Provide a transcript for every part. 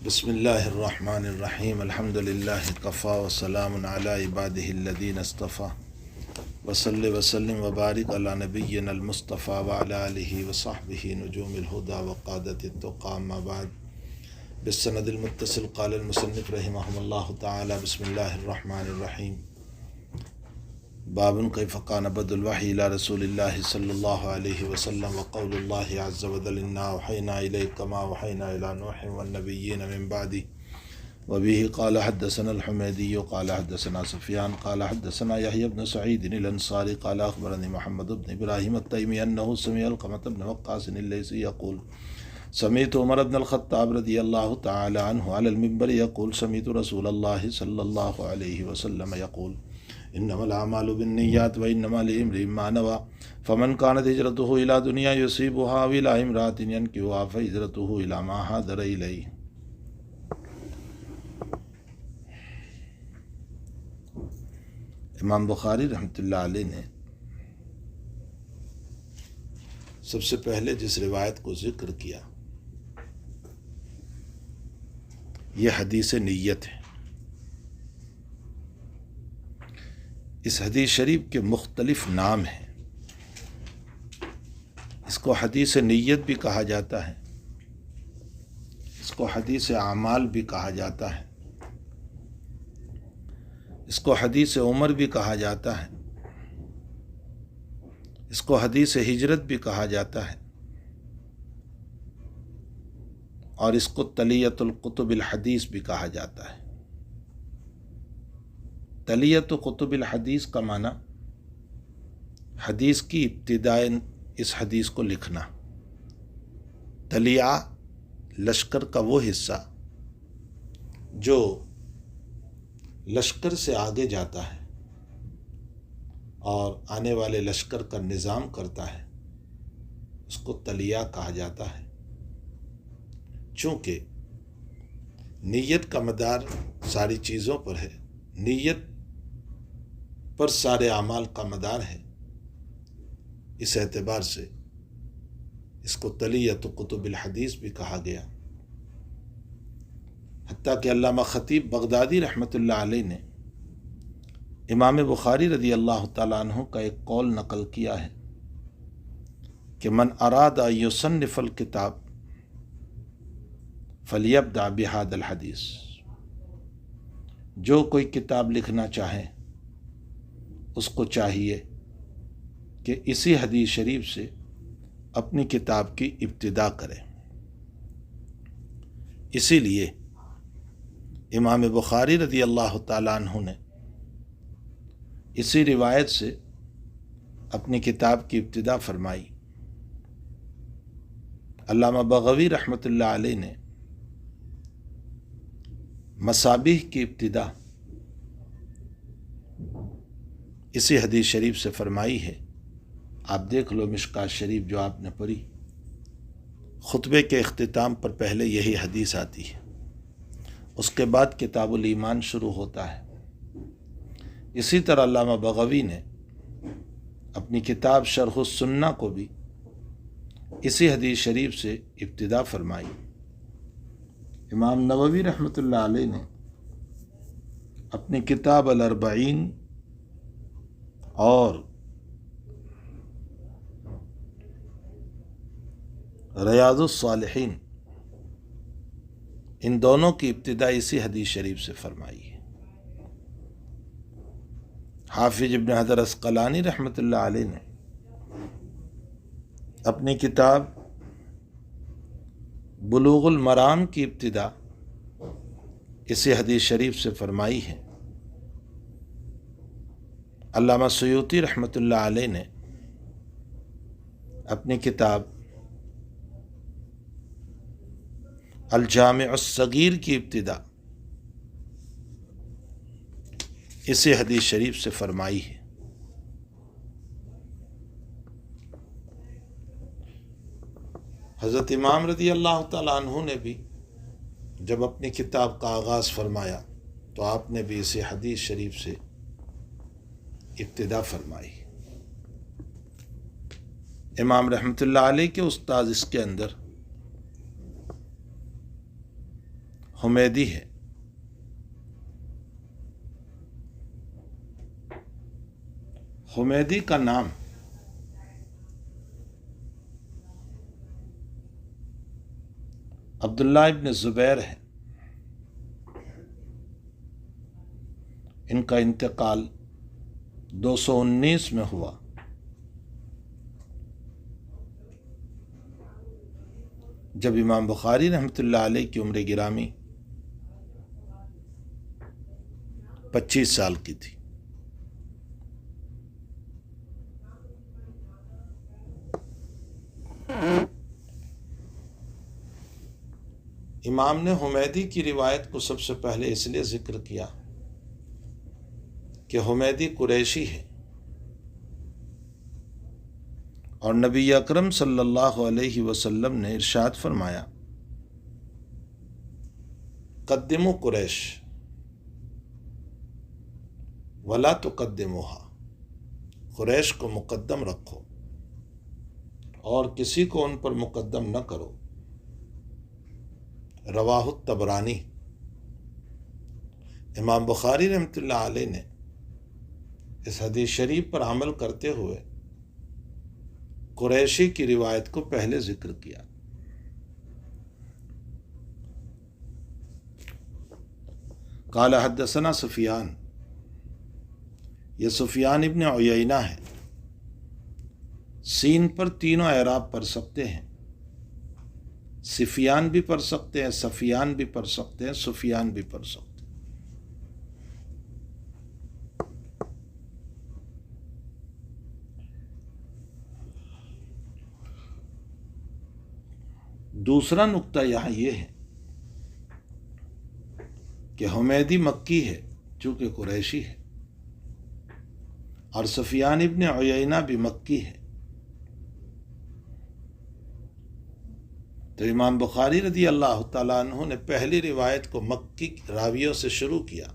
بسم اللہ الرحمن الرحیم الحمد للہ کفا وسلام علی عبادہ الذین اصطفیٰ وصلی وسلم وبارک علی نبینا المصطفیٰ وعلی آلہ وصحبہ نجوم الہدی وقادۃ التقی اما بعد بالسند المتصل قال المصنف رحمہ اللہ تعالی بسم اللہ الرحمن الرحیم باب کیف کان بدء الوحی الی رسول اللہ صلی اللہ علیہ وسلم وقول اللہ عز وجل انا اوحینا الیک کما اوحینا الی نوح والنبیین من بعدہ وبه قال حدثنا الحمیدی قال حدثنا سفیان قال حدثنا یحیی بن سعید الانصاری قال اخبرني محمد بن ابراہیم التیمی انه سمع علقمة بن وقاص الليثي يقول سمعت عمر بن الخطاب رضی اللہ تعالی عنہ على المنبر يقول سمعت رسول اللہ صلی اللہ علیہ وسلم يقول انما الاعمال بالنیات وانما لامرئ ما نوى فمن كانت هجرته الى دنیا يصيبها والى امرأة ينكحها فهجرته الى ما هاجر الیہ۔ امام بخاری رحمۃ اللہ علیہ نے سب سے پہلے جس روایت کو ذکر کیا یہ حدیث نیت ہے۔ اس حدیث شریف کے مختلف نام ہیں۔ اس کو حدیث نیت بھی کہا جاتا ہے، اس کو حدیث اعمال بھی کہا جاتا ہے، اس کو حدیث عمر بھی کہا جاتا ہے، اس کو حدیث ہجرت بھی کہا جاتا ہے، اور اس کو تلیۃ القطب الحدیث بھی کہا جاتا ہے۔ تلیۃ قطب الحدیث کا معنی حدیث کی ابتدائے اس حدیث کو لکھنا۔ تلیہ لشکر کا وہ حصہ جو لشکر سے آگے جاتا ہے اور آنے والے لشکر کا نظام کرتا ہے، اس کو تلیہ کہا جاتا ہے۔ چونکہ نیت کا مدار ساری چیزوں پر ہے، نیت پر سارے اعمال کا مدار ہے، اس اعتبار سے اس کو تلیۃ قطب الحدیث بھی کہا گیا۔ حتیٰ کہ علامہ خطیب بغدادی رحمۃ اللہ علیہ نے امام بخاری رضی اللہ تعالیٰ عنہ کا ایک قول نقل کیا ہے کہ من اراد ان یصنف الکتاب فلیبدأ بہذا الحدیث، جو کوئی کتاب لکھنا چاہے اس کو چاہیے کہ اسی حدیث شریف سے اپنی کتاب کی ابتدا کرے۔ اسی لیے امام بخاری رضی اللہ تعالیٰ عنہ نے اسی روایت سے اپنی کتاب کی ابتدا فرمائی۔ علامہ بغوی رحمۃ اللہ علیہ نے مصابیح کی ابتدا اسی حدیث شریف سے فرمائی ہے۔ آپ دیکھ لو مشکوٰۃ شریف جو آپ نے پڑھی، خطبے کے اختتام پر پہلے یہی حدیث آتی ہے، اس کے بعد کتاب الایمان شروع ہوتا ہے۔ اسی طرح علامہ بغوی نے اپنی کتاب شرح السنہ کو بھی اسی حدیث شریف سے ابتدا فرمائی۔ امام نووی رحمۃ اللہ علیہ نے اپنی کتاب الاربعین اور ریاض الصالحین ان دونوں کی ابتدا اسی حدیث شریف سے فرمائی ہے۔ حافظ ابن حجر عسقلانی رحمۃ اللہ علیہ نے اپنی کتاب بلوغ المرام کی ابتدا اسی حدیث شریف سے فرمائی ہے۔ علامہ سیوطی رحمۃ اللہ علیہ نے اپنی کتاب الجامع الصغیر کی ابتدا اسی حدیث شریف سے فرمائی ہے۔ حضرت امام رضی اللہ تعالیٰ عنہ نے بھی جب اپنی کتاب کا آغاز فرمایا تو آپ نے بھی اسی حدیث شریف سے ابتدا فرمائی۔ امام رحمۃ اللہ علیہ کے استاد اس کے اندر حمیدی ہے۔ حمیدی کا نام عبداللہ ابن زبیر ہے۔ ان کا انتقال 219 میں ہوا۔ جب امام بخاری رحمۃ اللہ علیہ کی عمر گرامی 25 سال کی تھی۔ امام نے حمیدی کی روایت کو سب سے پہلے اس لیے ذکر کیا کہ حمیدی قریشی ہے، اور نبی اکرم صلی اللہ علیہ وسلم نے ارشاد فرمایا قدموا قریش ولا تقدموها، قریش کو مقدم رکھو اور کسی کو ان پر مقدم نہ کرو۔ رواہ الطبرانی۔ امام بخاری رحمۃ اللہ علیہ نے اس حدیث شریف پر عمل کرتے ہوئے قریشی کی روایت کو پہلے ذکر کیا۔ قال حدثنا سفیان، یہ سفیان ابن عیینہ ہے۔ سین پر تینوں اعراب پڑھ سکتے ہیں، سفیان بھی پڑھ سکتے ہیں، سفیان بھی پڑھ سکتے ہیں، سفیان بھی پڑھ سکتے ہیں۔ دوسرا نقطہ یہاں یہ ہے کہ حمیدی مکی ہے چونکہ قریشی ہے، اور سفیان ابن عیینہ بھی مکی ہے۔ تو امام بخاری رضی اللہ تعالیٰ عنہ نے پہلی روایت کو مکی راویوں سے شروع کیا،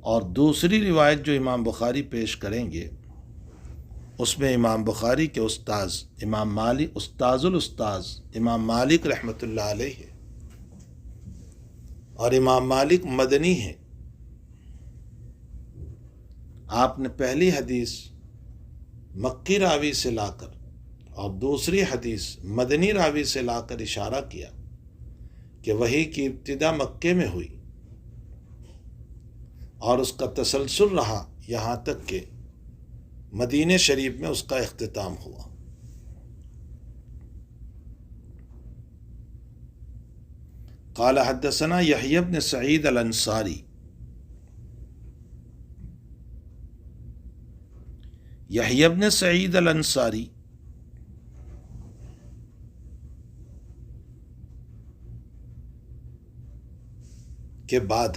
اور دوسری روایت جو امام بخاری پیش کریں گے اس میں امام بخاری کے استاذ امام مالک، استاذ الاستاذ امام مالک رحمۃ اللہ علیہ ہے، اور امام مالک مدنی ہے۔ آپ نے پہلی حدیث مکی راوی سے لا کر اور دوسری حدیث مدنی راوی سے لا کر اشارہ کیا کہ وحی کی ابتدا مکے میں ہوئی اور اس کا تسلسل رہا یہاں تک کہ مدینہ شریف میں اس کا اختتام ہوا۔ قال حدثنا یحیی بن سعید الانصاری، یحیی بن سعید الانصاری کے بعد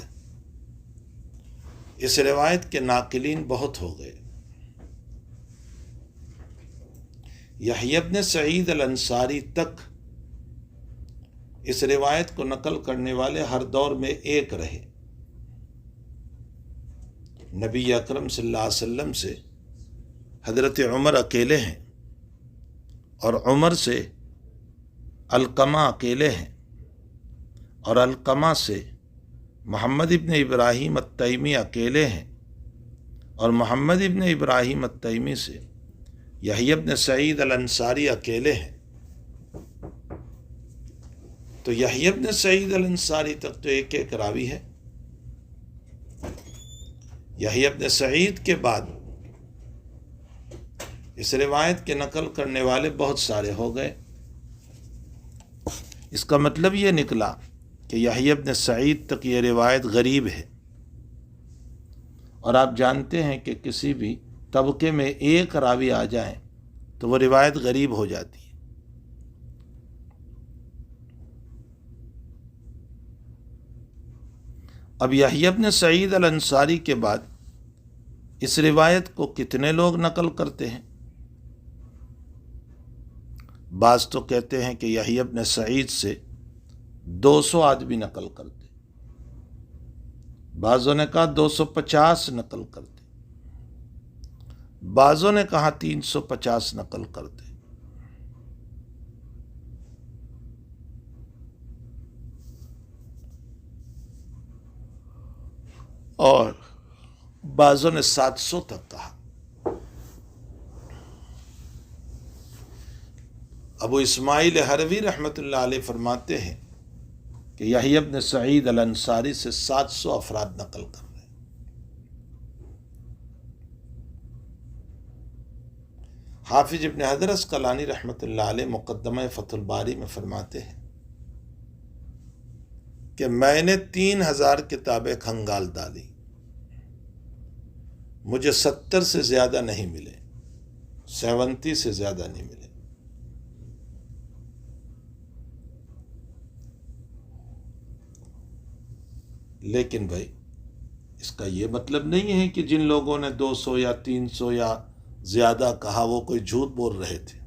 اس روایت کے ناقلین بہت ہو گئے۔ یحیی بن سعید الانصاری تک اس روایت کو نقل کرنے والے ہر دور میں ایک رہے۔ نبی اکرم صلی اللہ علیہ وسلم سے حضرت عمر اکیلے ہیں، اور عمر سے علقمہ اکیلے ہیں، اور علقمہ سے محمد ابن ابراہیم التیمی اکیلے ہیں، اور محمد ابن ابراہیم التیمی سے یحیی بن سعید الانصاری اکیلے ہیں۔ تو یحیی بن سعید الانصاری تک تو ایک ایک راوی ہے۔ یحیی بن سعید کے بعد اس روایت کے نقل کرنے والے بہت سارے ہو گئے۔ اس کا مطلب یہ نکلا کہ یحیی بن سعید تک یہ روایت غریب ہے، اور آپ جانتے ہیں کہ کسی بھی طبقے میں ایک راوی آ جائیں تو وہ روایت غریب ہو جاتی ہے۔ اب یحیی بن سعید الانصاری کے بعد اس روایت کو کتنے لوگ نقل کرتے ہیں؟ بعض تو کہتے ہیں کہ یحیی بن سعید سے 200 آدمی نقل کرتے، بعضوں نے کہا 250 نقل کرتے، بعضوں نے کہا 350 نقل کر دے، اور بعضوں نے 700 تک کہا۔ ابو اسماعیل حروی رحمۃ اللہ علیہ فرماتے ہیں کہ یحییٰ بن سعید الانصاری سے 700 افراد نقل کر رہے ہیں۔ حافظ ابن حجر عسقلانی رحمۃ اللہ علیہ مقدمہ فتح الباری میں فرماتے ہیں کہ میں نے 3000 کتابیں کھنگال ڈالی، مجھے 70 سے زیادہ نہیں ملے، 70 سے زیادہ نہیں ملے۔ لیکن بھائی اس کا یہ مطلب نہیں ہے کہ جن لوگوں نے 200 یا 300 یا زیادہ کہا وہ کوئی جھوٹ بول رہے تھے،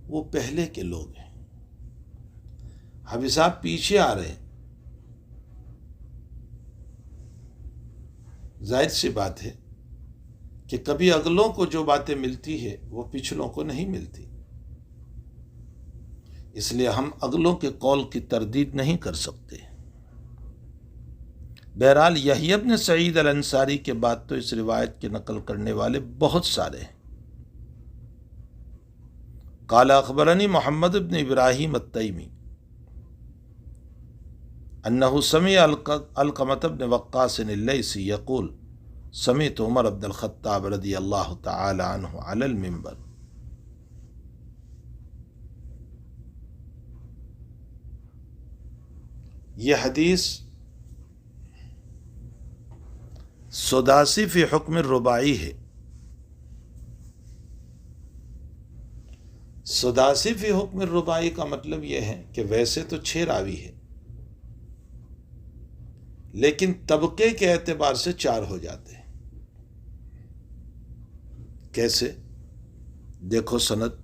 وہ پہلے کے لوگ ہیں۔ حافظ صاحب پیچھے آ رہے ہیں، ظاہر سی بات ہے کہ کبھی اگلوں کو جو باتیں ملتی ہے وہ پچھلوں کو نہیں ملتی، اس لیے ہم اگلوں کے قول کی تردید نہیں کر سکتے۔ بہرحال یحییٰ بن سعید الانصاری کے بعد تو اس روایت کے نقل کرنے والے بہت سارے ہیں۔ قال اخبرنی محمد بن ابراہیم التیمی انہ سمع علقمۃ بن وقاص اللیثی یقول سمعت عمر بن الخطاب رضی اللہ تعالی عنہ علی المنبر۔ یہ حدیث سداسی فی حکم الرباعی ہے۔ سداسی فی حکم الرباعی کا مطلب یہ ہے کہ ویسے تو 6 راوی ہے، لیکن طبقے کے اعتبار سے 4 ہو جاتے ہیں۔ کیسے؟ دیکھو سند: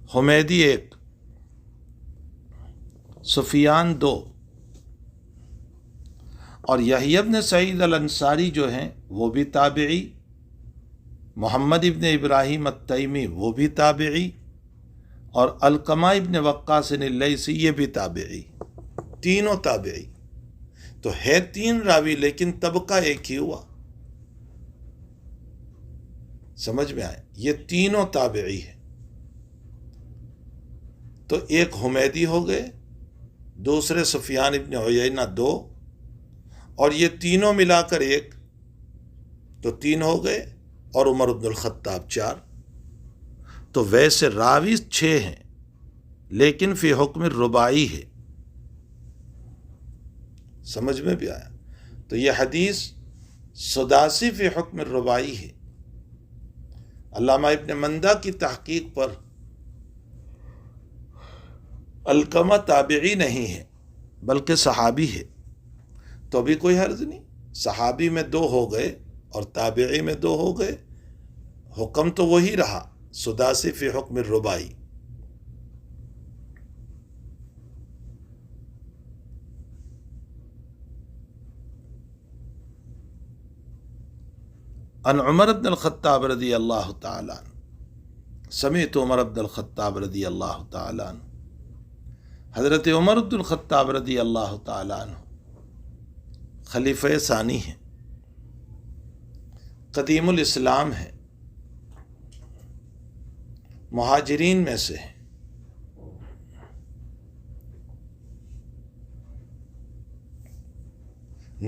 حمیدی 1، سفیان 2، اور یحییٰ بن سعید الانصاری جو ہیں وہ بھی تابعی، محمد ابن ابراہیم التیمی وہ بھی تابعی، اور علقمہ ابن وقاص اللیثی یہ بھی تابعی، تینوں تابعی۔ تو ہے 3 راوی لیکن طبقہ ایک ہی ہوا۔ سمجھ میں آئے؟ یہ تینوں تابعی ہے۔ تو ایک حمیدی ہو گئے، دوسرے سفیان ابن عیینہ 2، اور یہ تینوں ملا کر 1، تو 3 ہو گئے، اور عمر بن الخطاب 4۔ تو ویسے راوی 6 ہیں لیکن فی حکم الرباعی ہے۔ سمجھ میں بھی آیا؟ تو یہ حدیث سداسی فی حکم الرباعی ہے۔ علامہ ابن مندہ کی تحقیق پر علقمہ تابعی نہیں ہے بلکہ صحابی ہے، تو بھی کوئی حرج نہیں، صحابی میں 2 ہو گئے اور تابعی میں 2 ہو گئے، حکم تو وہی رہا، سداسی فی حکم الرباعی۔ ان عمر بن الخطاب رضی اللہ تعالی عنہ، سمعت عمر بن الخطاب رضی اللہ تعالی عنہ۔ حضرت عمر بن الخطاب رضی اللہ تعالی عنہ خلیفہ ثانی ہیں، قدیم الاسلام ہیں، مہاجرین میں سے ہیں۔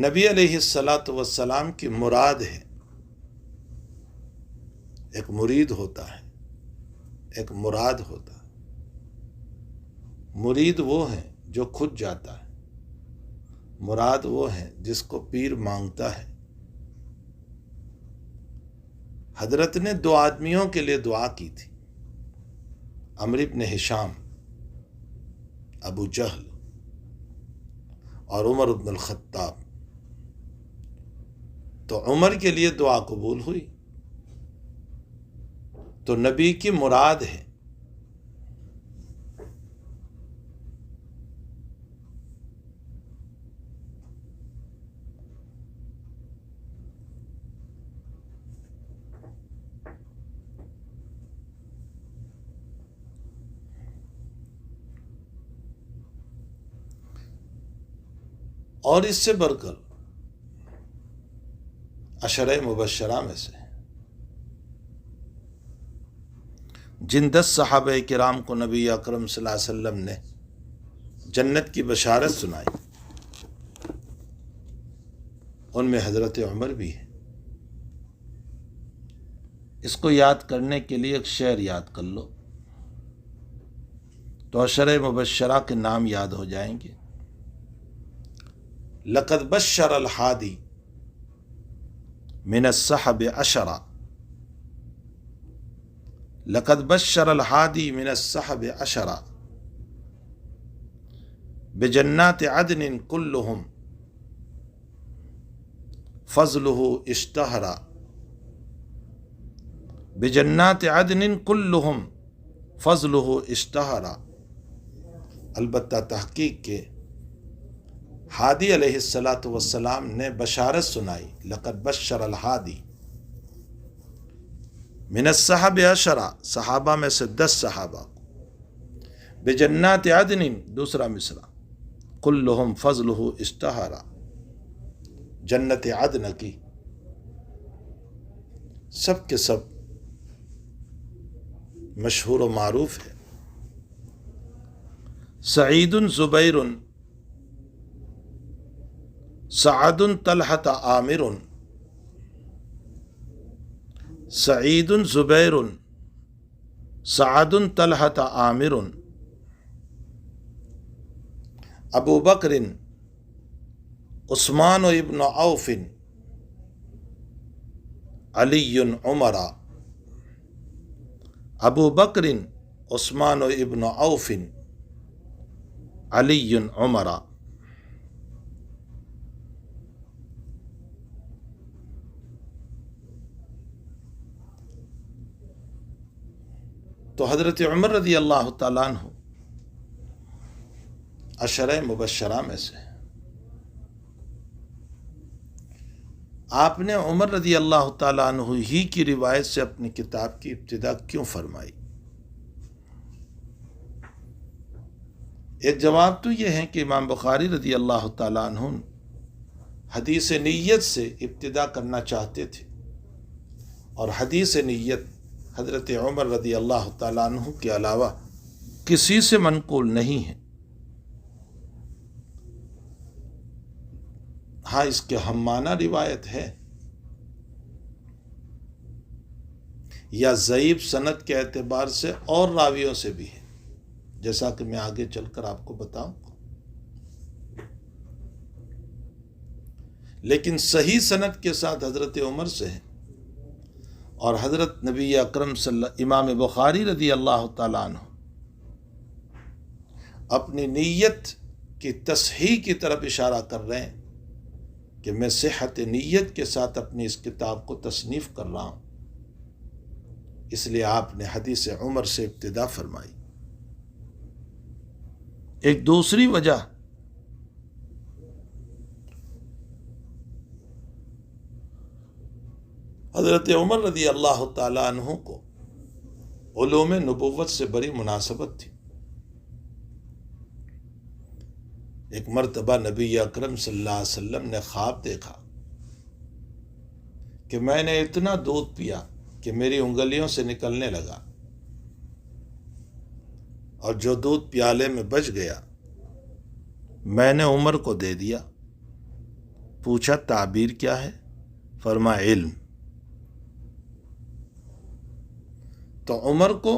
نبی علیہ الصلاۃ والسلام کی مراد ہے۔ ایک مرید ہوتا ہے، ایک مراد ہوتا ہے۔ مرید وہ ہے جو خود جاتا ہے، مراد وہ ہے جس کو پیر مانگتا ہے۔ حضرت نے 2 آدمیوں کے لیے دعا کی تھی، عمرو بن ہشام، ابو جہل، اور عمر بن الخطاب۔ تو عمر کے لیے دعا قبول ہوئی، تو نبی کی مراد ہے۔ اور اس سے بڑھ کر عشرہ مبشرہ میں سے جن 10 صحابہ کرام کو نبی اکرم صلی اللہ علیہ وسلم نے جنت کی بشارت سنائی، ان میں حضرت عمر بھی ہے۔ اس کو یاد کرنے کے لیے ایک شعر یاد کر لو تو عشرہ مبشرہ کے نام یاد ہو جائیں گے۔ لقد بشر الحادی من الصحب عشرہ، لقد بشر الحادی من الصحب عشرہ بجنات عدن كلهم فضله اشتہرا، بجنات عدن كلهم فضله اشتہرا۔ البتہ تحقیق کے ہادی علیہ السلام نے بشارت سنائی، لقد بشر الحادی من الصحب عشرہ، صحابہ میں سے 10 صحابہ کو، بجنات عدن، دوسرا مصرع، کلہم فضلہ اشتہرا، جنت عدن کی سب کے سب مشہور و معروف ہے۔ سعید زبیر سعد طلحۃ عامر، سعید زبیر سعد طلحۃ عامر، ابو بکر عثمان ابن عوف علی عمر، ابو بکر عثمان ابن عوف علی عمر۔ تو حضرت عمر رضی اللہ تعالیٰ عنہ عشرہ مبشرہ میں سے۔ آپ نے عمر رضی اللہ تعالیٰ عنہ ہی کی روایت سے اپنی کتاب کی ابتدا کیوں فرمائی؟ ایک جواب تو یہ ہے کہ امام بخاری رضی اللہ تعالیٰ عنہ حدیث نیت سے ابتدا کرنا چاہتے تھے، اور حدیث نیت حضرت عمر رضی اللہ تعالیٰ عنہ کے علاوہ کسی سے منقول نہیں ہے۔ ہاں اس کے ہم معنی روایت ہے یا ضعیف سند کے اعتبار سے اور راویوں سے بھی ہے، جیسا کہ میں آگے چل کر آپ کو بتاؤں، لیکن صحیح سند کے ساتھ حضرت عمر سے ہے۔ اور حضرت نبی اکرم امام بخاری رضی اللہ تعالیٰ عنہ اپنی نیت کی تصحیح کی طرف اشارہ کر رہے ہیں کہ میں صحت نیت کے ساتھ اپنی اس کتاب کو تصنیف کر رہا ہوں، اس لیے آپ نے حدیث عمر سے ابتدا فرمائی۔ ایک دوسری وجہ حضرت عمر رضی اللہ تعالیٰ عنہ کو علوم نبوت سے بڑی مناسبت تھی۔ ایک مرتبہ نبی اکرم صلی اللہ علیہ وسلم نے خواب دیکھا کہ میں نے اتنا دودھ پیا کہ میری انگلیوں سے نکلنے لگا، اور جو دودھ پیالے میں بچ گیا میں نے عمر کو دے دیا۔ پوچھا تعبیر کیا ہے؟ فرمایا علم۔ تو عمر کو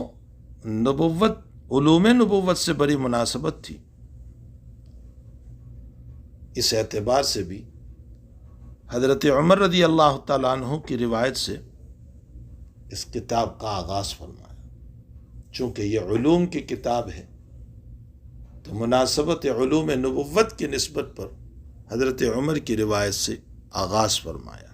نبوت، علوم نبوت سے بڑی مناسبت تھی۔ اس اعتبار سے بھی حضرت عمر رضی اللہ تعالیٰ عنہ کی روایت سے اس کتاب کا آغاز فرمایا۔ چونکہ یہ علوم کی کتاب ہے تو مناسبت علوم نبوت کی نسبت پر حضرت عمر کی روایت سے آغاز فرمایا۔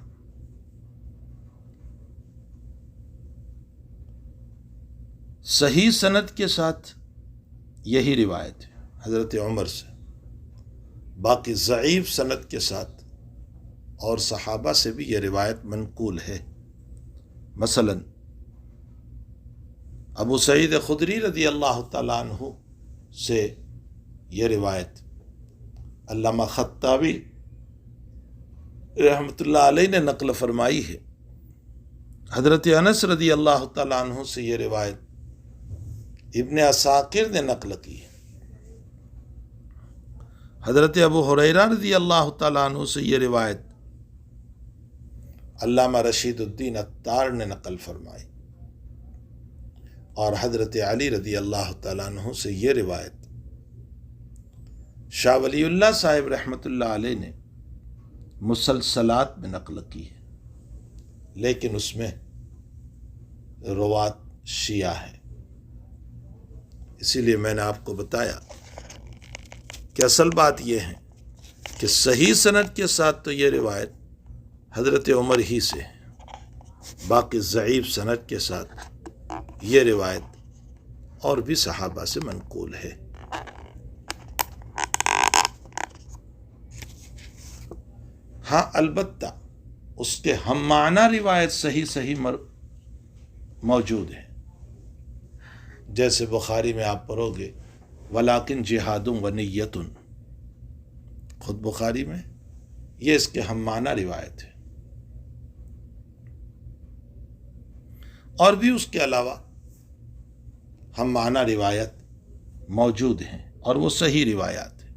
صحیح سند کے ساتھ یہی روایت ہے حضرت عمر سے، باقی ضعیف سند کے ساتھ اور صحابہ سے بھی یہ روایت منقول ہے۔ مثلا ابو سعید خدری رضی اللہ تعالیٰ عنہ سے یہ روایت، علامہ خطابی رحمۃ اللہ علیہ نے نقل فرمائی ہے، حضرت انس رضی اللہ تعالیٰ عنہ سے یہ روایت ابن عساکر نے نقل کی ہے، حضرت ابو ہریرہ رضی اللہ تعالیٰ عنہ سے یہ روایت علامہ رشید الدین عطار نے نقل فرمائی، اور حضرت علی رضی اللہ تعالیٰ عنہ سے یہ روایت شاہ ولی اللہ صاحب رحمۃ اللہ علیہ نے مسلسلات میں نقل کی ہے، لیکن اس میں روات شیعہ ہے۔ اسی لیے میں نے آپ کو بتایا کہ اصل بات یہ ہے کہ صحیح سند کے ساتھ تو یہ روایت حضرت عمر ہی سے ہے، باقی ضعیف سند کے ساتھ یہ روایت اور بھی صحابہ سے منقول ہے۔ ہاں البتہ اس کے ہم معنی روایت صحیح موجود ہے، جیسے بخاری میں آپ پڑھو گے ولیکن جہاد و نیت، خود بخاری میں یہ اس کے ہم معنی روایت ہے، اور بھی اس کے علاوہ ہم معنی روایت موجود ہیں اور وہ صحیح روایات ہیں۔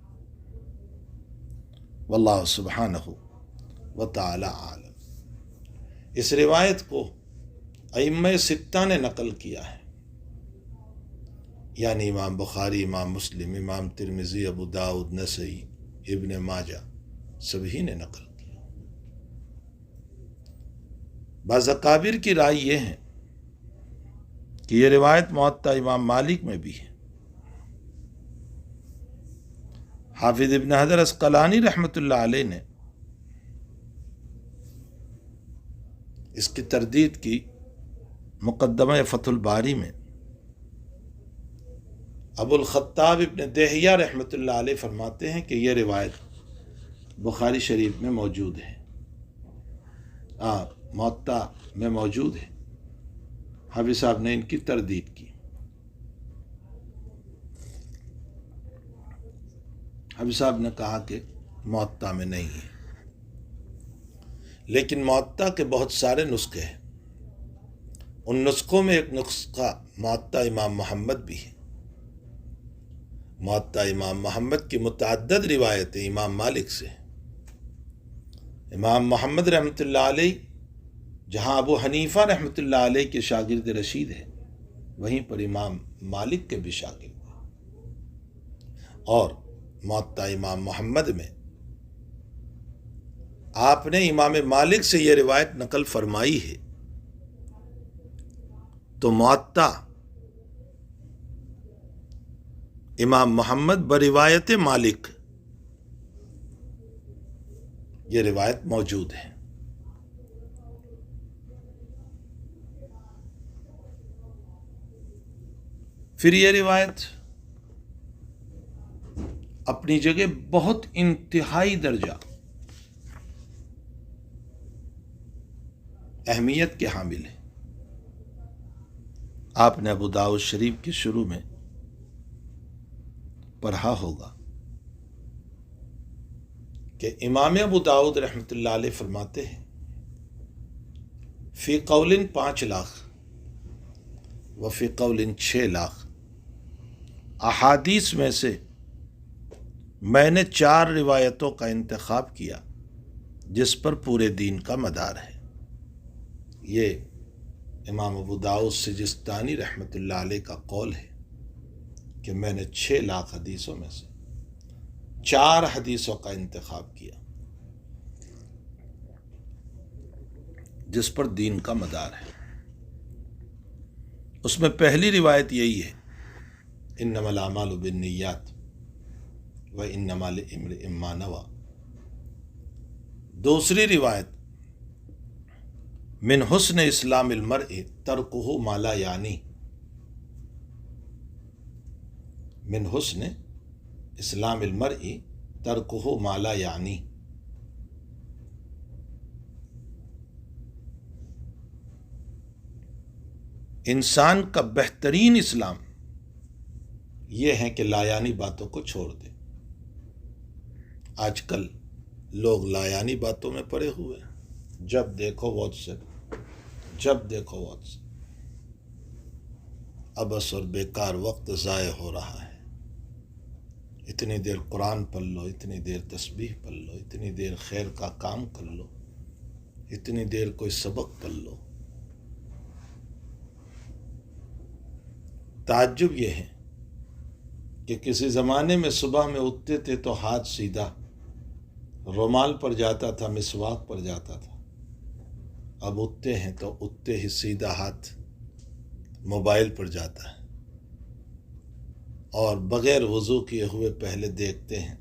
واللہ سبحانہ وتعالی عالم۔ اس روایت کو ائمہ ستہ نے نقل کیا ہے، یعنی امام بخاری، امام مسلم، امام ترمذی، ابو داؤد، نسائی، ابن ماجہ سبھی نے نقل کیا۔ بعض اکابر کی رائے یہ ہے کہ یہ روایت موطا امام مالک میں بھی ہے۔ حافظ ابن حجر عسقلانی رحمۃ اللہ علیہ نے اس کی تردید کی مقدمہ فتح الباری میں۔ ابو الخطاب ابن دہیہ رحمۃ اللہ علیہ فرماتے ہیں کہ یہ روایت بخاری شریف میں موجود ہے، موطا میں موجود ہے۔ حافظ صاحب نے ان کی تردید کی۔ حافظ صاحب نے کہا کہ موطا میں نہیں ہے، لیکن موطا کے بہت سارے نسخے ہیں، ان نسخوں میں ایک نسخہ موطا امام محمد بھی ہے۔ موطا امام محمد کی متعدد روایتیں امام مالک سے ہیں۔ امام محمد رحمۃ اللہ علیہ جہاں ابو حنیفہ رحمۃ اللہ علیہ کے شاگرد رشید ہیں، وہیں پر امام مالک کے بھی شاگرد ہیں، اور موطا امام محمد میں آپ نے امام مالک سے یہ روایت نقل فرمائی ہے، تو موطا امام محمد بروایت مالک یہ روایت موجود ہے۔ پھر یہ روایت اپنی جگہ بہت انتہائی درجہ اہمیت کے حامل ہے۔ آپ نے ابو داؤد شریف کے شروع میں پڑھا ہوگا کہ امام ابو داؤد رحمۃ اللہ علیہ فرماتے ہیں فی قول 5 لاکھ وفی قول 6 لاکھ احادیث میں سے میں نے 4 روایتوں کا انتخاب کیا جس پر پورے دین کا مدار ہے۔ یہ امام ابو داؤد سجستانی رحمۃ اللہ علیہ کا قول ہے کہ میں نے 6 لاکھ حدیثوں میں سے 4 حدیثوں کا انتخاب کیا جس پر دین کا مدار ہے۔ اس میں پہلی روایت یہی ہے انما الاعمال بالنیات وانما لامرئ ما نوى۔ دوسری روایت من حسن اسلام المرء ترکہ ما لا یعنی، من حسن اسلام المرء ترکہ ما لا یعنی۔ انسان کا بہترین اسلام یہ ہے کہ لا یعنی باتوں کو چھوڑ دے آج کل لوگ لایانی باتوں میں پڑے ہوئے ہیں، جب دیکھو واٹس ایپ، جب دیکھو واٹس ایپ، عبث اور بیکار وقت ضائع ہو رہا ہے۔ اتنی دیر قرآن پڑھ لو، اتنی دیر تسبیح پڑھ لو، اتنی دیر خیر کا کام کر لو، اتنی دیر کوئی سبق پڑھ لو۔ تعجب یہ ہے کہ کسی زمانے میں صبح میں اٹھتے تھے تو ہاتھ سیدھا رومال پر جاتا تھا، مسواک پر جاتا تھا۔ اب اٹھتے ہیں تو اٹھتے ہی سیدھا ہاتھ موبائل پر جاتا ہے، اور بغیر وضو کیے ہوئے پہلے دیکھتے ہیں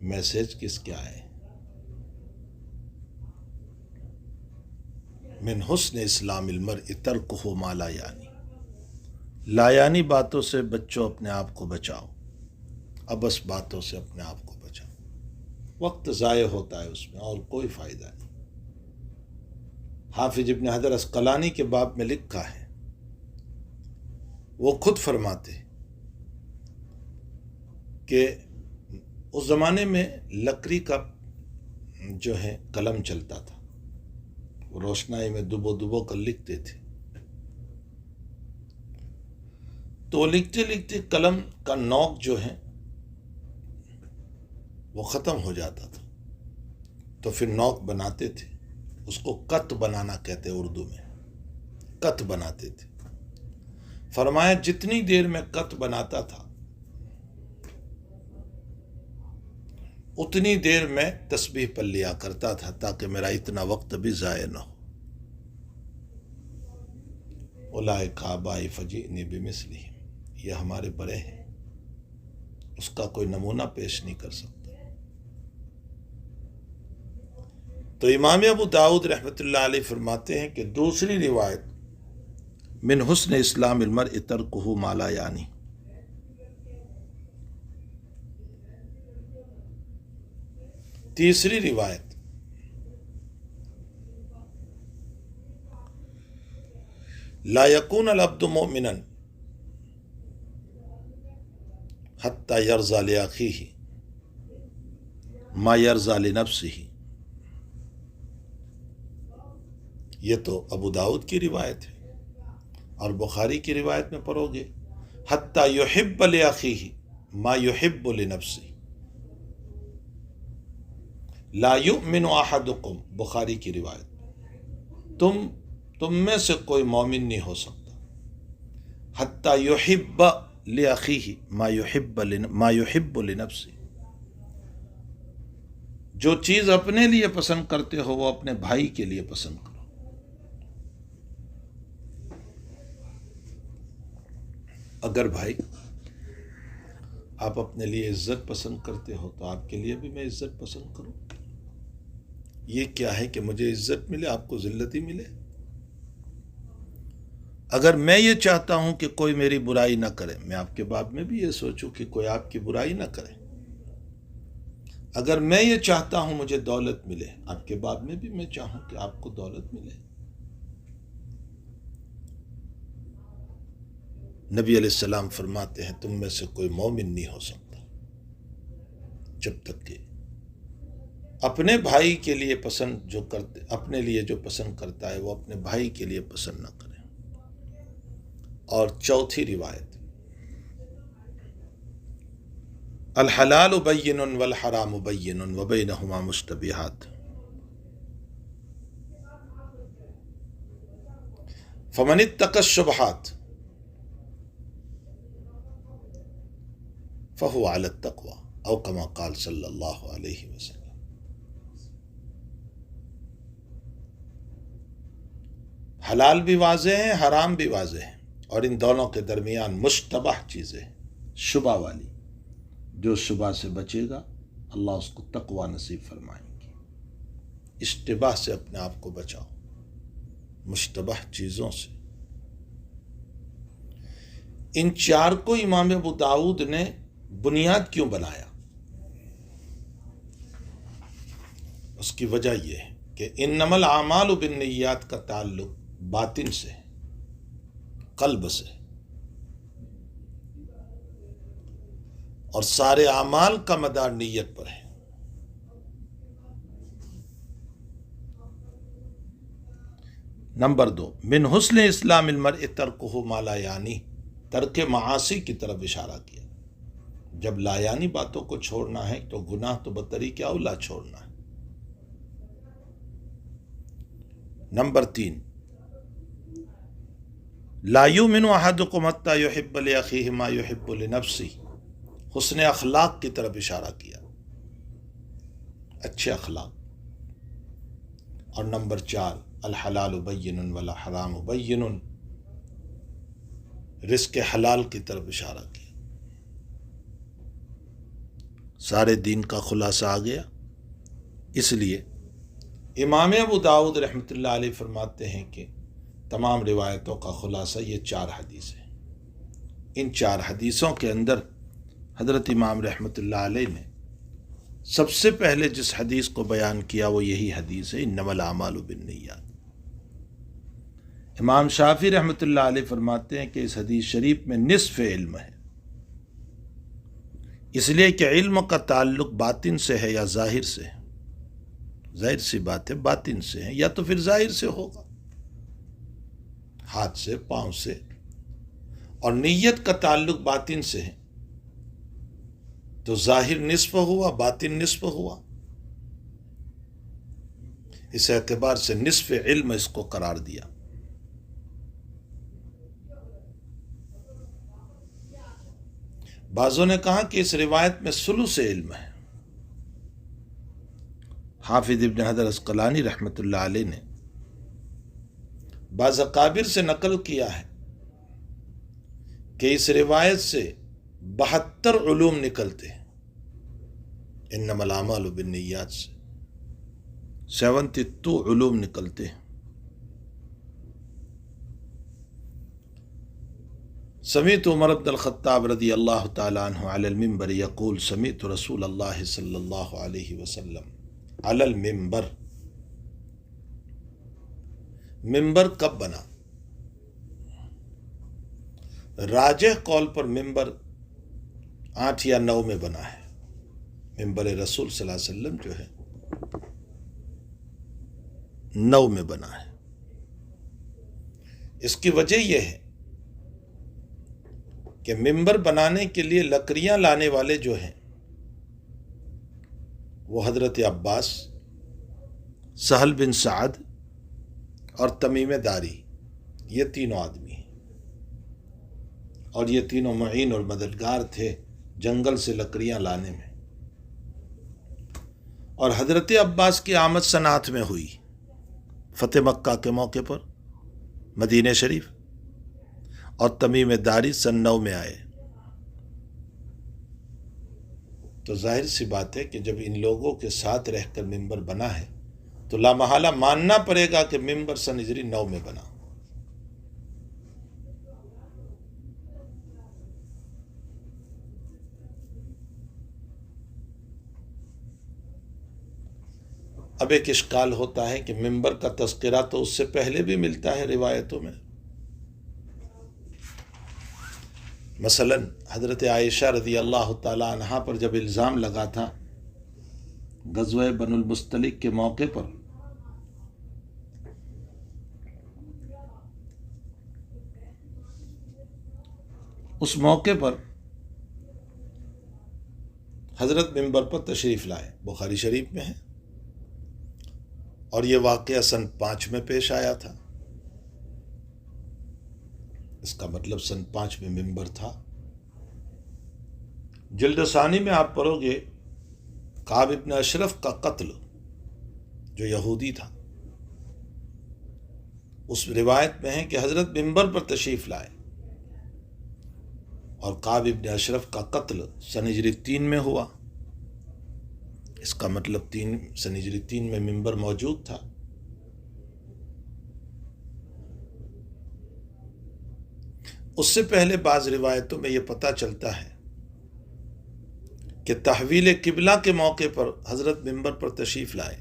میسج کس کے آئے۔ من حسن اسلام المرء ترکہ ما لا یعنی، لایانی باتوں سے بچوں اپنے آپ کو بچاؤ، عبث باتوں سے اپنے آپ کو بچاؤ۔ وقت ضائع ہوتا ہے اس میں اور کوئی فائدہ نہیں۔ حافظ ابن حجر عسقلانی کے باب میں لکھا ہے، وہ خود فرماتے کہ اس زمانے میں لکڑی کا جو ہے قلم چلتا تھا، وہ روشنائی میں دبو دبو کر لکھتے تھے، تو لکھتے لکھتے قلم کا نوک جو ہے وہ ختم ہو جاتا تھا، تو پھر نوک بناتے تھے، اس کو قط بنانا کہتے اردو میں، قط بناتے تھے۔ فرمایا جتنی دیر میں قط بناتا تھا اتنی دیر میں تسبیح پڑھ لیا کرتا تھا، تاکہ میرا اتنا وقت بھی ضائع نہ ہو۔ اولئک آبائی فجئنی بمثلہم، یہ ہمارے بڑے ہیں، اس کا کوئی نمونہ پیش نہیں کر سکتا۔ تو امام ابو داؤد رحمۃ اللہ علیہ فرماتے ہیں کہ دوسری روایت من حسن اسلام المرء ترکہ ما لا یعنی، تیسری روایت لا یکون العبد مؤمنا حتی یرضی لأخیہ ما یرضی لنفسہ، یہ تو ابو داؤد کی روایت ہے، اور بخاری کی روایت میں پڑھو گے حتی یحب لأخیہ ما یحب لنفسہ، لا یؤمن احدکم، بخاری کی روایت، تم میں سے کوئی مومن نہیں ہو سکتا حتی یحب لأخیہ ما یحب لنفسہ، جو چیز اپنے لیے پسند کرتے ہو وہ اپنے بھائی کے لیے پسند کرو۔ اگر بھائی آپ اپنے لیے عزت پسند کرتے ہو تو آپ کے لیے بھی میں عزت پسند کروں۔ یہ کیا ہے کہ مجھے عزت ملے، آپ کو ذلت ہی ملے؟ اگر میں یہ چاہتا ہوں کہ کوئی میری برائی نہ کرے، میں آپ کے باب میں بھی یہ سوچوں کہ کوئی آپ کی برائی نہ کرے۔ اگر میں یہ چاہتا ہوں مجھے دولت ملے، آپ کے باب میں بھی میں چاہوں کہ آپ کو دولت ملے۔ نبی علیہ السلام فرماتے ہیں تم میں سے کوئی مومن نہیں ہو سکتا جب تک کہ اپنے بھائی کے لیے اپنے لیے جو پسند کرتا ہے وہ اپنے بھائی کے لیے پسند نہ کرے۔ اور چوتھی روایت الحلال بین والحرام بین وبینہما مشتبہات، فمن اتقى الشبہات فہو علی التقوی او کما قال صلی اللہ علیہ وسلم۔ حلال بھی واضح ہیں، حرام بھی واضح ہیں، اور ان دونوں کے درمیان مشتبہ چیزیں، شبہ والی، جو شبہ سے بچے گا اللہ اس کو تقوی نصیب فرمائیں گے۔ اشتباہ سے اپنے آپ کو بچاؤ، مشتبہ چیزوں سے۔ ان چار کو امام ابو داؤد نے بنیاد کیوں بنایا؟ اس کی وجہ یہ ہے کہ انما الاعمال بالنیات کا تعلق باطن سے، قلب سے، اور سارے اعمال کا مدار نیت پر ہے۔ نمبر 2، من حسن اسلام المرء ترکہ ما لا یعنی، ترک معاصی کی طرف اشارہ کیا۔ جب لا یعنی باتوں کو چھوڑنا ہے تو گناہ تو بطریق اولا چھوڑنا ہے۔ نمبر 3، لا یؤمن احدکم حتی یحب لاخیہ ما یحب لنفسہ، حسن اخلاق کی طرف اشارہ کیا، اچھے اخلاق۔ اور نمبر 4، الحلال بین والحرام بین، رزق حلال کی طرف اشارہ کیا۔ سارے دین کا خلاصہ آ گیا۔ اس لیے امام ابو داؤد رحمۃ اللہ علیہ فرماتے ہیں کہ تمام روایتوں کا خلاصہ یہ 4 حدیث ہیں۔ ان 4 حدیثوں کے اندر حضرت امام رحمۃ اللہ علیہ نے سب سے پہلے جس حدیث کو بیان کیا وہ یہی حدیث ہے، انما الاعمال بالنیات۔ امام شافعی رحمۃ اللہ علیہ فرماتے ہیں کہ اس حدیث شریف میں نصف علم ہے، اس لیے کہ علم کا تعلق باطن سے ہے یا ظاہر سے ہے؟ ظاہر سی بات ہے باطن سے ہے، یا تو پھر ظاہر سے ہوگا، ہاتھ سے، پاؤں سے۔ اور نیت کا تعلق باطن سے ہے تو ظاہر نصف ہوا، باطن نصف ہوا۔ اس اعتبار سے نصف علم اس کو قرار دیا۔ بعضوں نے کہا کہ اس روایت میں ثلث علم ہے۔ حافظ ابن حجر عسقلانی رحمۃ اللہ علیہ نے بعض اکابر سے نقل کیا ہے کہ اس روایت سے 72 علوم نکلتے ہیں، انما الاعمال بالنیات سے 72 علوم نکلتے ہیں۔ سمعت عمر بن الخطاب رضی اللہ تعالی عنہ علی المنبر یقول سمعت رسول اللہ صلی اللہ علیہ وسلم علی المنبر۔ منبر کب بنا؟ راجح قول پر منبر 8 یا 9 میں بنا ہے۔ منبر رسول صلی اللہ علیہ وسلم جو ہے 9 میں بنا ہے۔ اس کی وجہ یہ ہے کہ منبر بنانے کے لیے لکڑیاں لانے والے جو ہیں وہ حضرت عباس، سہل بن سعد اور تمیم داری، یہ تینوں آدمی ہیں، اور یہ تینوں معین اور مددگار تھے جنگل سے لکڑیاں لانے میں۔ اور حضرت عباس کی آمد سن 8 میں ہوئی، فتح مکہ کے موقع پر مدینہ شریف، اور تمیم داری سن 9 میں آئے۔ تو ظاہر سی بات ہے کہ جب ان لوگوں کے ساتھ رہ کر منبر بنا ہے تو لامحالہ ماننا پڑے گا کہ منبر سن ہجری 9 میں بنا۔ اب ایک اشکال ہوتا ہے کہ منبر کا تذکرہ تو اس سے پہلے بھی ملتا ہے روایتوں میں۔ مثلا حضرت عائشہ رضی اللہ تعالی عنہا پر جب الزام لگا تھا غزوہ بنو المستلق کے موقع پر، اس موقع پر حضرت منبر پر تشریف لائے، بخاری شریف میں ہے، اور یہ واقعہ سن 5 میں پیش آیا تھا۔ اس کا مطلب سن 5 میں منبر تھا۔ جلد ثانی میں آپ پڑھو گے کعب ابن اشرف کا قتل، جو یہودی تھا، اس روایت میں ہے کہ حضرت منبر پر تشریف لائے، اور کعب ابن اشرف کا قتل سن ہجری 3 میں ہوا۔ اس کا مطلب سن ہجری 3 میں منبر موجود تھا۔ اس سے پہلے بعض روایتوں میں یہ پتہ چلتا ہے کہ تحویل قبلہ کے موقع پر حضرت منبر پر تشریف لائے،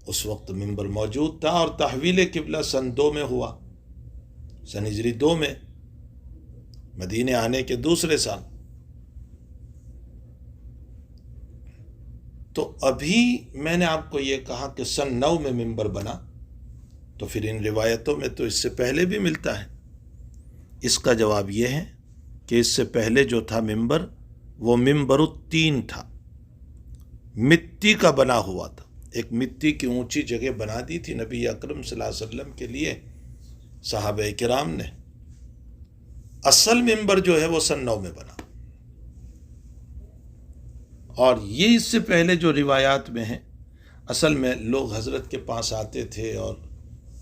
اس وقت منبر موجود تھا، اور تحویل قبلہ سن 2 میں ہوا، سن ہجری 2 میں، مدینے آنے کے دوسرے سال۔ تو ابھی میں نے آپ کو یہ کہا کہ سن 9 میں ممبر بنا، تو پھر ان روایتوں میں تو اس سے پہلے بھی ملتا ہے۔ اس کا جواب یہ ہے کہ اس سے پہلے جو تھا ممبر، وہ ممبر الطین تھا، مٹی کا بنا ہوا تھا۔ ایک مٹی کی اونچی جگہ بنا دی تھی نبی اکرم صلی اللہ علیہ وسلم کے لیے صحابہ کرام نے۔ اصل ممبر جو ہے وہ سن 9 میں بنا، اور یہ اس سے پہلے جو روایات میں ہیں، اصل میں لوگ حضرت کے پاس آتے تھے اور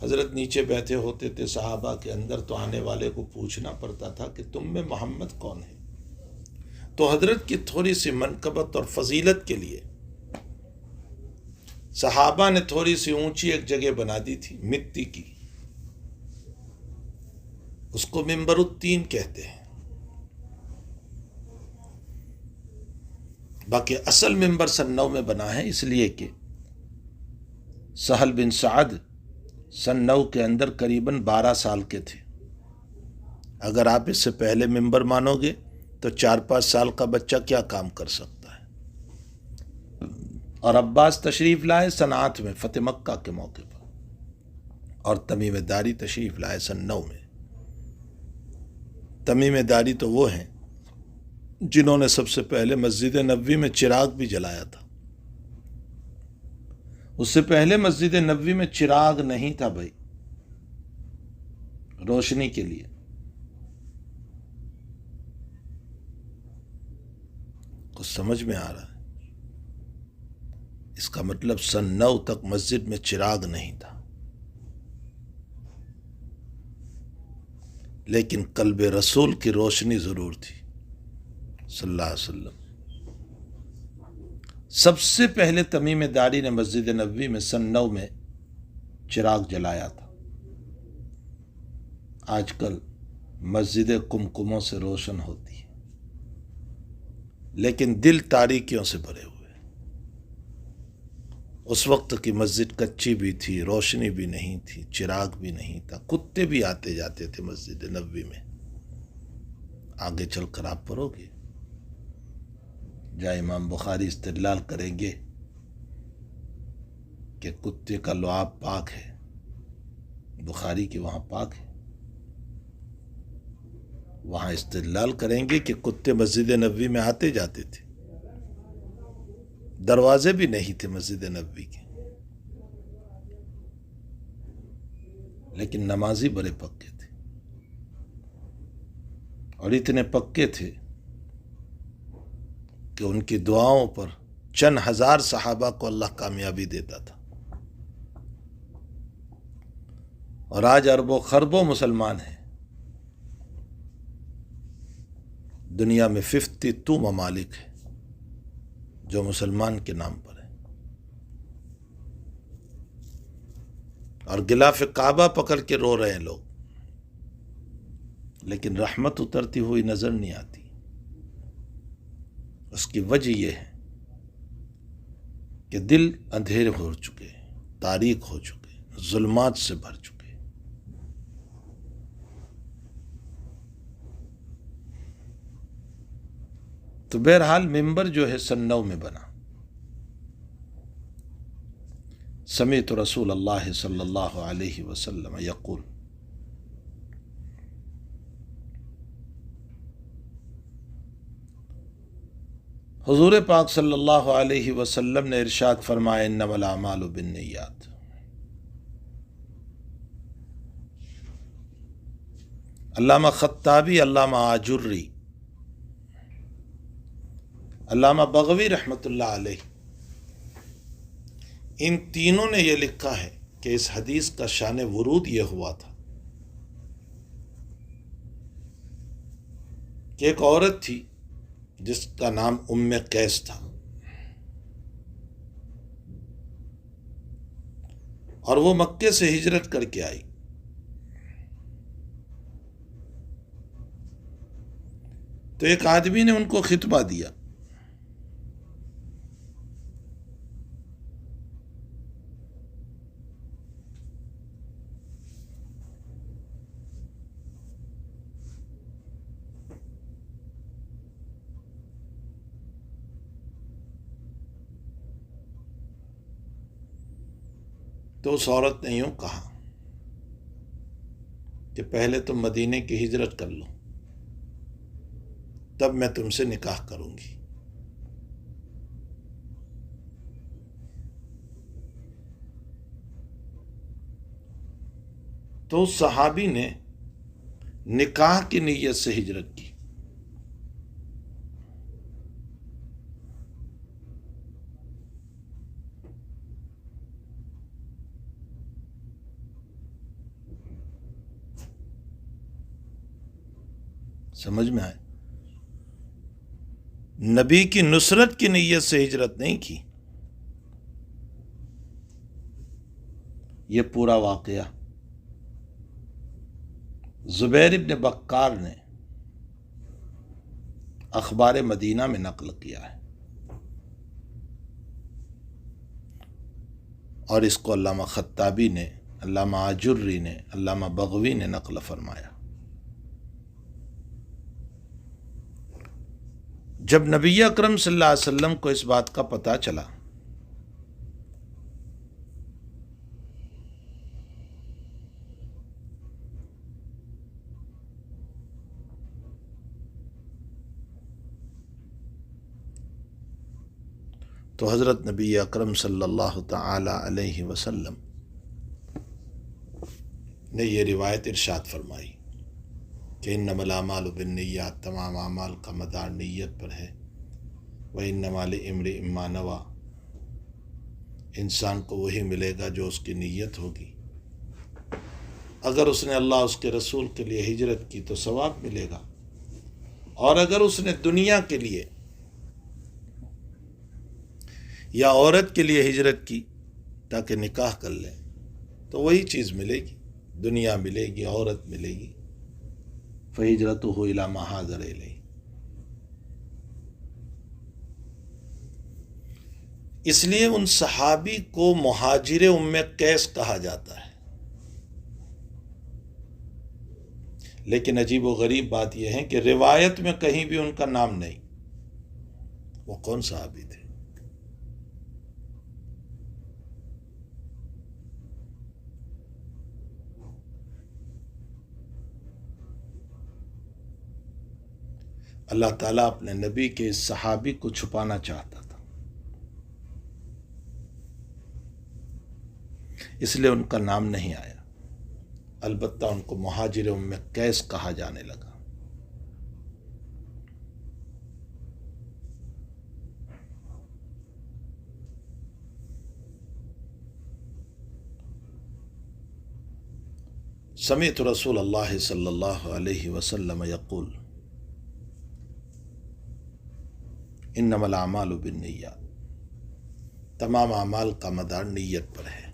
حضرت نیچے بیٹھے ہوتے تھے، صحابہ کے اندر تو آنے والے کو پوچھنا پڑتا تھا کہ تم میں محمد کون ہے؟ تو حضرت کی تھوڑی سی منقبت اور فضیلت کے لیے صحابہ نے تھوڑی سی اونچی ایک جگہ بنا دی تھی مٹی کی، اس کو ممبر الطین کہتے ہیں۔ باقی اصل ممبر سن 9 میں بنا ہے، اس لیے کہ سہل بن سعد سن 9 کے اندر قریباً 12 سال کے تھے۔ اگر آپ اس سے پہلے ممبر مانو گے تو 4-5 سال کا بچہ کیا کام کر سکتا ہے؟ اور عباس تشریف لائے سن 8 میں فتح مکہ کے موقع پر، اور تمیم داری تشریف لائے سن 9 میں۔ تمیم داری تو وہ ہیں جنہوں نے سب سے پہلے مسجد نبوی میں چراغ بھی جلایا تھا۔ اس سے پہلے مسجد نبوی میں چراغ نہیں تھا بھائی، روشنی کے لیے۔ کچھ سمجھ میں آ رہا ہے؟ اس کا مطلب سن 9 تک مسجد میں چراغ نہیں تھا، لیکن قلب رسول کی روشنی ضرور تھی صلی اللہ علیہ وسلم۔ سب سے پہلے تمیم داری نے مسجد نبوی میں سن 9 میں چراغ جلایا تھا۔ آج کل مسجدیں کمکموں سے روشن ہوتی ہیں، لیکن دل تاریکیوں سے بھرے ہوئے۔ اس وقت کی مسجد کچی بھی تھی، روشنی بھی نہیں تھی، چراغ بھی نہیں تھا، کتے بھی آتے جاتے تھے مسجد نبوی میں۔ آگے چل کر آپ پڑھو گے، جہاں امام بخاری استدلال کریں گے کہ کتے کا لعاب پاک ہے، بخاری کے وہاں پاک ہے، وہاں استدلال کریں گے کہ کتے مسجد نبوی میں آتے جاتے تھے، دروازے بھی نہیں تھے مسجد نبوی کے، لیکن نمازی بڑے پکے تھے، اور اتنے پکے تھے کہ ان کی دعاؤں پر چند ہزار صحابہ کو اللہ کامیابی دیتا تھا۔ اور آج اربوں خربوں مسلمان ہیں، دنیا میں 52 ممالک ہیں جو مسلمان کے نام پر ہیں، اور غلاف کعبہ پکڑ کے رو رہے ہیں لوگ، لیکن رحمت اترتی ہوئی نظر نہیں آتی۔ اس کی وجہ یہ ہے کہ دل اندھیرے ہو چکے، تاریک ہو چکے، ظلمات سے بھر چکے۔ تو بہرحال ممبر جو ہے سن 9 میں بنا۔ سمعت رسول اللہ صلی اللہ علیہ وسلم یقول، حضور پاک صلی اللہ علیہ وسلم نے ارشاد فرمایا، انما الاعمال بالنیات۔ علامہ خطابی، علامہ آجری، علامہ بغوی رحمۃ اللہ علیہ، ان تینوں نے یہ لکھا ہے کہ اس حدیث کا شان ورود یہ ہوا تھا کہ ایک عورت تھی جس کا نام ام قیس تھا، اور وہ مکے سے ہجرت کر کے آئی۔ تو ایک آدمی نے ان کو خطبہ دیا، تو اس عورت نے یوں کہا کہ پہلے تم مدینے کی ہجرت کر لو، تب میں تم سے نکاح کروں گی۔ تو اس صحابی نے نکاح کی نیت سے ہجرت کی۔ سمجھ میں آئے؟ نبی کی نصرت کی نیت سے ہجرت نہیں کی۔ یہ پورا واقعہ زبیر ابن بکار نے اخبار مدینہ میں نقل کیا ہے، اور اس کو علامہ خطابی نے، علامہ آجری نے، علامہ بغوی نے نقل فرمایا۔ جب نبی اکرم صلی اللہ علیہ وسلم کو اس بات کا پتہ چلا تو حضرت نبی اکرم صلی اللہ تعالی علیہ وسلم نے یہ روایت ارشاد فرمائی کہ انما الاعمال بالنیات، تمام اعمال کا مدار نیت پر ہے، وانما لامرئ ما نوی، انسان کو وہی ملے گا جو اس کی نیت ہوگی۔ اگر اس نے اللہ اس کے رسول کے لیے ہجرت کی تو ثواب ملے گا، اور اگر اس نے دنیا کے لیے یا عورت کے لیے ہجرت کی تاکہ نکاح کر لے تو وہی چیز ملے گی، دنیا ملے گی، عورت ملے گی۔ فہجرتہ الی ما ہاجر الیہ۔ اس لیے ان صحابی کو مہاجر ام قیس کہا جاتا ہے۔ لیکن عجیب و غریب بات یہ ہے کہ روایت میں کہیں بھی ان کا نام نہیں۔ وہ کون صحابی تھے؟ اللہ تعالیٰ اپنے نبی کے اس صحابی کو چھپانا چاہتا تھا، اس لیے ان کا نام نہیں آیا، البتہ ان کو مہاجر ام قیس کہا جانے لگا۔ سمعت رسول اللہ صلی اللہ علیہ وسلم یقول انما الاعمال بالنیات، تمام اعمال کا مدار نیت پر ہے۔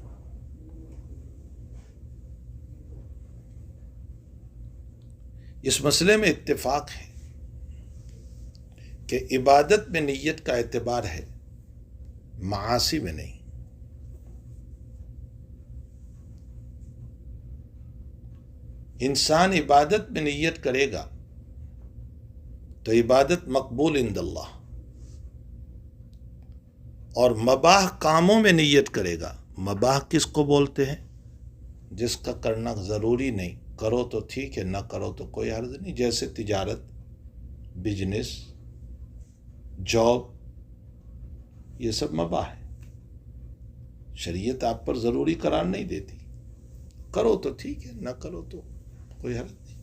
اس مسئلے میں اتفاق ہے کہ عبادت میں نیت کا اعتبار ہے، معاصی میں نہیں۔ انسان عبادت میں نیت کرے گا تو عبادت مقبول عند اللہ، اور مباح کاموں میں نیت کرے گا۔ مباح کس کو بولتے ہیں؟ جس کا کرنا ضروری نہیں، کرو تو ٹھیک ہے، نہ کرو تو کوئی حرج نہیں، جیسے تجارت، بزنس، جاب، یہ سب مباح ہے، شریعت آپ پر ضروری قرار نہیں دیتی، کرو تو ٹھیک ہے، نہ کرو تو کوئی حرج نہیں۔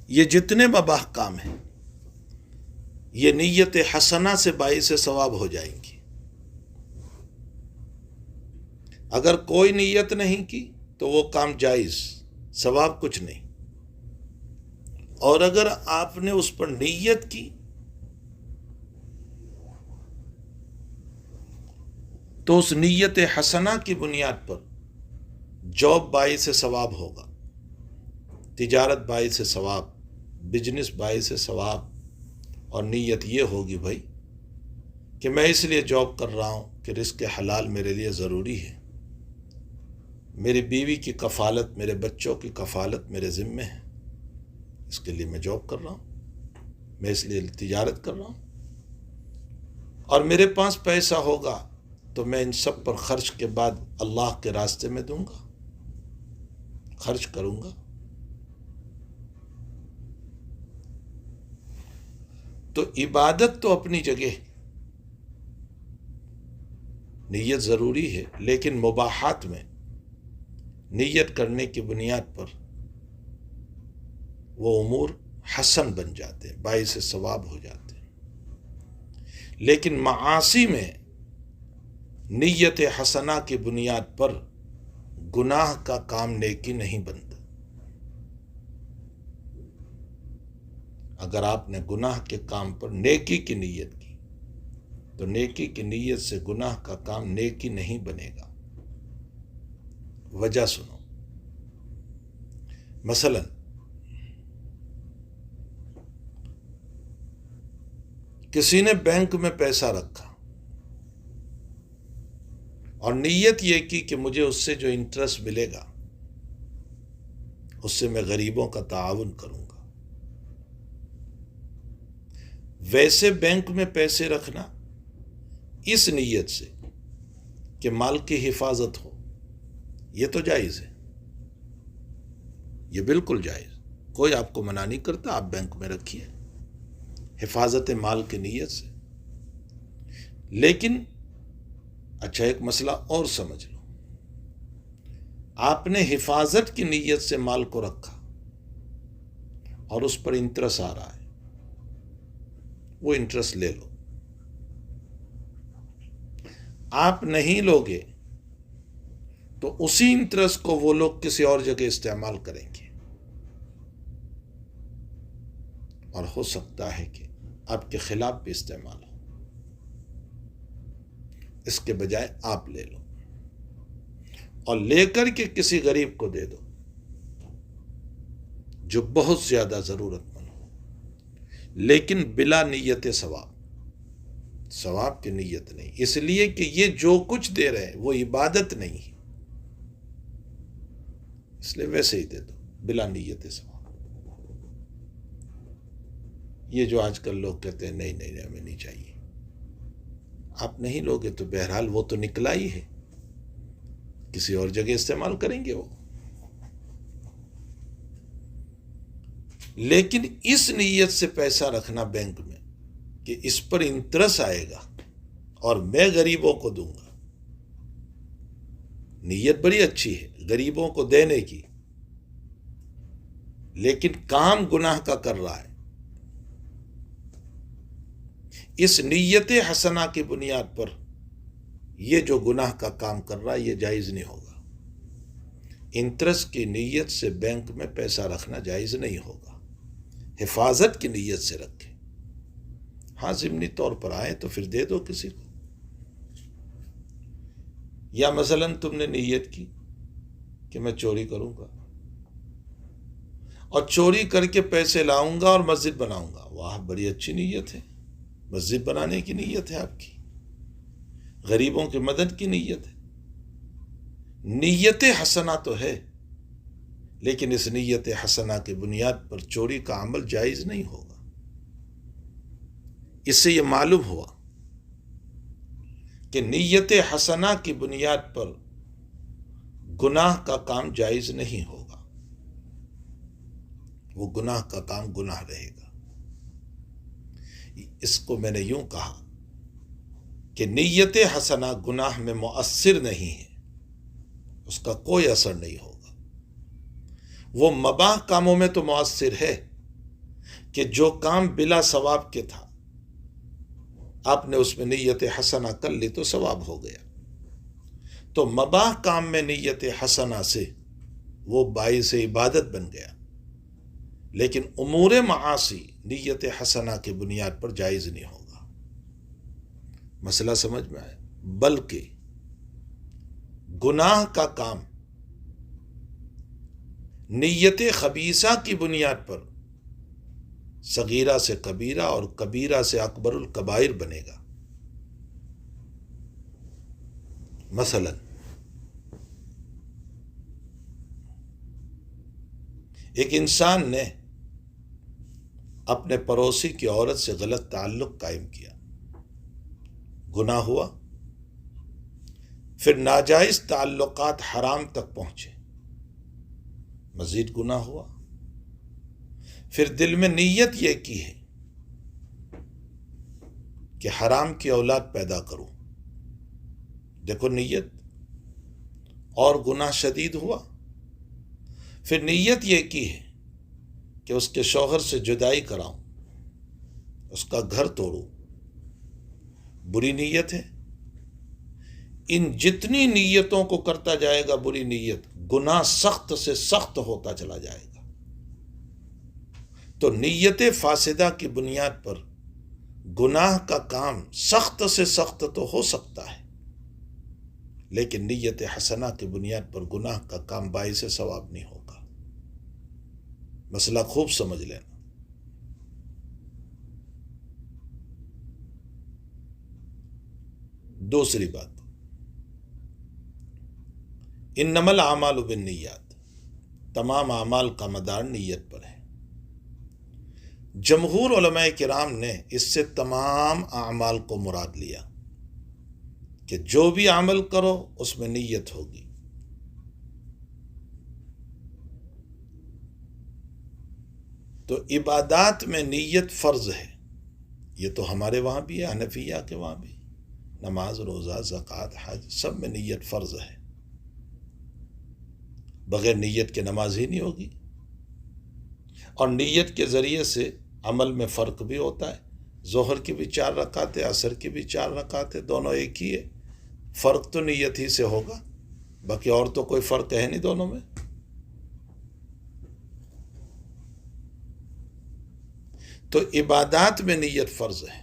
یہ جتنے مباح کام ہیں یہ نیت حسنہ سے باعث ثواب ہو جائیں گی۔ اگر کوئی نیت نہیں کی تو وہ کام جائز، ثواب کچھ نہیں، اور اگر آپ نے اس پر نیت کی تو اس نیت حسنہ کی بنیاد پر جاب باعث ثواب ہوگا، تجارت باعث ثواب، بزنس باعث ثواب، اور نیت یہ ہوگی بھائی کہ میں اس لیے جاب کر رہا ہوں کہ رزق حلال میرے لیے ضروری ہے، میری بیوی کی کفالت، میرے بچوں کی کفالت میرے ذمے ہے، اس کے لیے میں جاب کر رہا ہوں، میں اس لیے تجارت کر رہا ہوں، اور میرے پاس پیسہ ہوگا تو میں ان سب پر خرچ کے بعد اللہ کے راستے میں دوں گا، خرچ کروں گا۔ تو عبادت تو اپنی جگہ، نیت ضروری ہے، لیکن مباحات میں نیت کرنے کی بنیاد پر وہ امور حسن بن جاتے ہیں، باعث ثواب ہو جاتے ہیں۔ لیکن معاصی میں نیت حسنہ کی بنیاد پر گناہ کا کام نیکی نہیں بنتا۔ اگر آپ نے گناہ کے کام پر نیکی کی نیت کی تو نیکی کی نیت سے گناہ کا کام نیکی نہیں بنے گا۔ وجہ سنو، مثلا کسی نے بینک میں پیسہ رکھا اور نیت یہ کی کہ مجھے اس سے جو انٹرسٹ ملے گا اس سے میں غریبوں کا تعاون کروں گا۔ ویسے بینک میں پیسے رکھنا اس نیت سے کہ مال کی حفاظت ہو، یہ تو جائز ہے، یہ بالکل جائز، کوئی آپ کو منع نہیں کرتا، آپ بینک میں رکھیے حفاظت مال کی نیت سے۔ لیکن اچھا ایک مسئلہ اور سمجھ لو، آپ نے حفاظت کی نیت سے مال کو رکھا اور اس پر انٹرسٹ آ رہا ہے، وہ انٹرسٹ لے لو۔ آپ نہیں لوگے تو اسی انٹرسٹ کو وہ لوگ کسی اور جگہ استعمال کریں گے، اور ہو سکتا ہے کہ آپ کے خلاف بھی استعمال ہو۔ اس کے بجائے آپ لے لو اور لے کر کے کسی غریب کو دے دو جو بہت زیادہ ضرورت مند ہو، لیکن بلا نیت ثواب، ثواب کی نیت نہیں، اس لیے کہ یہ جو کچھ دے رہے ہیں وہ عبادت نہیں ہے، اس لیے ویسے ہی دے دو بلا نیت ثواب۔ یہ جو آج کل لوگ کہتے ہیں نہیں نہیں ہمیں نہیں چاہیے، آپ نہیں لوگے تو بہرحال وہ تو نکلا ہی ہے، کسی اور جگہ استعمال کریں گے وہ۔ لیکن اس نیت سے پیسہ رکھنا بینک میں کہ اس پر انٹرسٹ آئے گا اور میں غریبوں کو دوں گا، نیت بڑی اچھی ہے غریبوں کو دینے کی، لیکن کام گناہ کا کر رہا ہے۔ اس نیت حسنہ کی بنیاد پر یہ جو گناہ کا کام کر رہا ہے یہ جائز نہیں ہوگا۔ انٹرسٹ کی نیت سے بینک میں پیسہ رکھنا جائز نہیں ہوگا، حفاظت کی نیت سے رکھے۔ ہاں ضمنی طور پر آئے تو پھر دے دو کسی کو۔ یا مثلا تم نے نیت کی کہ میں چوری کروں گا اور چوری کر کے پیسے لاؤں گا اور مسجد بناؤں گا، واہ بڑی اچھی نیت ہے، مسجد بنانے کی نیت ہے آپ کی، غریبوں کی مدد کی نیت ہے، نیت حسنہ تو ہے، لیکن اس نیت حسنہ کی بنیاد پر چوری کا عمل جائز نہیں ہوگا۔ اس سے یہ معلوم ہوا کہ نیت حسنہ کی بنیاد پر گناہ کا کام جائز نہیں ہوگا، وہ گناہ کا کام گناہ رہے گا۔ اس کو میں نے یوں کہا کہ نیت حسنہ گناہ میں مؤثر نہیں ہے، اس کا کوئی اثر نہیں ہوگا۔ وہ مباح کاموں میں تو مؤثر ہے کہ جو کام بلا ثواب کے تھا آپ نے اس میں نیت حسنہ کر لی تو ثواب ہو گیا، تو مباح کام میں نیت حسنہ سے وہ باعث عبادت بن گیا، لیکن امور معاصی نیت حسنہ کی بنیاد پر جائز نہیں ہوگا۔ مسئلہ سمجھ میں آیا؟ بلکہ گناہ کا کام نیت خبیثہ کی بنیاد پر صغیرہ سے کبیرہ اور کبیرہ سے اکبر الکبائر بنے گا۔ مثلا ایک انسان نے اپنے پڑوسی کی عورت سے غلط تعلق قائم کیا، گناہ ہوا؟ پھر ناجائز تعلقات حرام تک پہنچے، مزید گناہ ہوا۔ پھر دل میں نیت یہ کی ہے کہ حرام کی اولاد پیدا کروں، دیکھو نیت، اور گناہ شدید ہوا۔ پھر نیت یہ کی ہے کہ اس کے شوہر سے جدائی کراؤں، اس کا گھر توڑوں، بری نیت ہے۔ ان جتنی نیتوں کو کرتا جائے گا بری نیت، گناہ سخت سے سخت ہوتا چلا جائے گا۔ تو نیت فاسدہ کی بنیاد پر گناہ کا کام سخت سے سخت تو ہو سکتا ہے، لیکن نیت حسنہ کی بنیاد پر گناہ کا کام باعث ثواب نہیں ہوگا۔ مسئلہ خوب سمجھ لینا۔ دوسری بات، انما الاعمال بالنیات، تمام اعمال کا مدار نیت پر ہے۔ جمہور علماء کرام نے اس سے تمام اعمال کو مراد لیا کہ جو بھی عمل کرو اس میں نیت ہوگی۔ تو عبادات میں نیت فرض ہے، یہ تو ہمارے وہاں بھی ہے، حنفیہ کے وہاں بھی، نماز، روزہ، زکوٰۃ، حج، سب میں نیت فرض ہے۔ بغیر نیت کے نماز ہی نہیں ہوگی۔ اور نیت کے ذریعے سے عمل میں فرق بھی ہوتا ہے، ظہر کی بھی 4 رکعتیں، عصر کی بھی 4 رکعتیں، دونوں ایک ہی ہے، فرق تو نیت ہی سے ہوگا، باقی اور تو کوئی فرق ہے نہیں دونوں میں۔ تو عبادات میں نیت فرض ہے،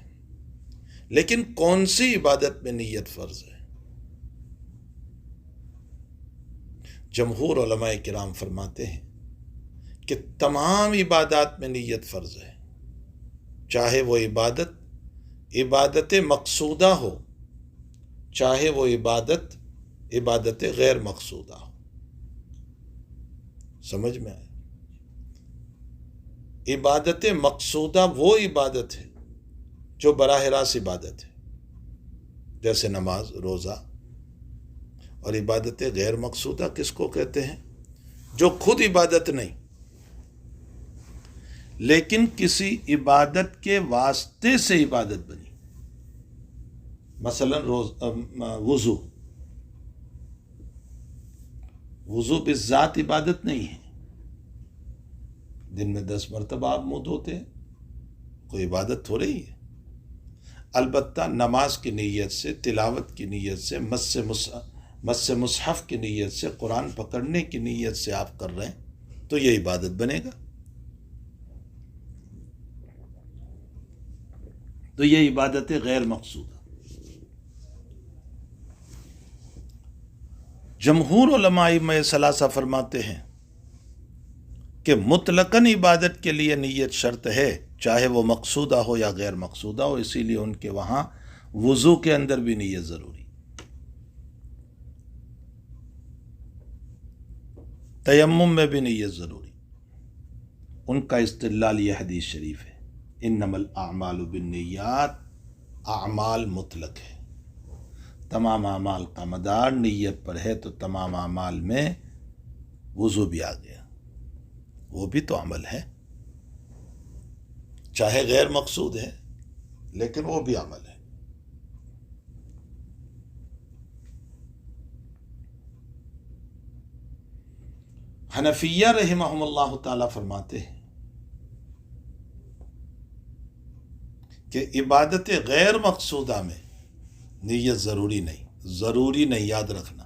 لیکن کون سی عبادت میں نیت فرض ہے؟ جمہور علماء کرام فرماتے ہیں کہ تمام عبادات میں نیت فرض ہے، چاہے وہ عبادت مقصودہ ہو، چاہے وہ عبادت غیر مقصودہ ہو۔ سمجھ میں آئے؟ عبادت مقصودہ وہ عبادت ہے جو براہ راست عبادت ہے، جیسے نماز، روزہ۔ اور عبادت غیر مقصودہ کس کو کہتے ہیں؟ جو خود عبادت نہیں، لیکن کسی عبادت کے واسطے سے عبادت بنی۔ مثلا وضو بالذات عبادت نہیں ہے، دن میں 10 مرتبہ آپ منہ دھوتے ہیں، کوئی عبادت تھوڑی ہی ہے۔ البتہ نماز کی نیت سے، تلاوت کی نیت سے، مس مصحف کی نیت سے، قرآن پکڑنے کی نیت سے آپ کر رہے ہیں تو یہ عبادت بنے گا، تو یہ عبادت غیر مقصودہ۔ جمہور علماء میں ثلاثہ فرماتے ہیں کہ مطلقاً عبادت کے لیے نیت شرط ہے، چاہے وہ مقصودہ ہو یا غیر مقصودہ ہو، اسی لیے ان کے وہاں وضو کے اندر بھی نیت ضروری، تیمم میں بھی نیت ضروری۔ ان کا استدلال یہ حدیث شریف ہے، انما الاعمال بالنیات، اعمال مطلق ہے، تمام اعمال کا مدار نیت پر ہے، تو تمام اعمال میں وضو بھی آ گیا، وہ بھی تو عمل ہے، چاہے غیر مقصود ہے لیکن وہ بھی عمل ہے۔ حنفیہ رحمہم اللہ تعالی فرماتے ہیں کہ عبادت غیر مقصودہ میں نیت ضروری نہیں، یاد رکھنا،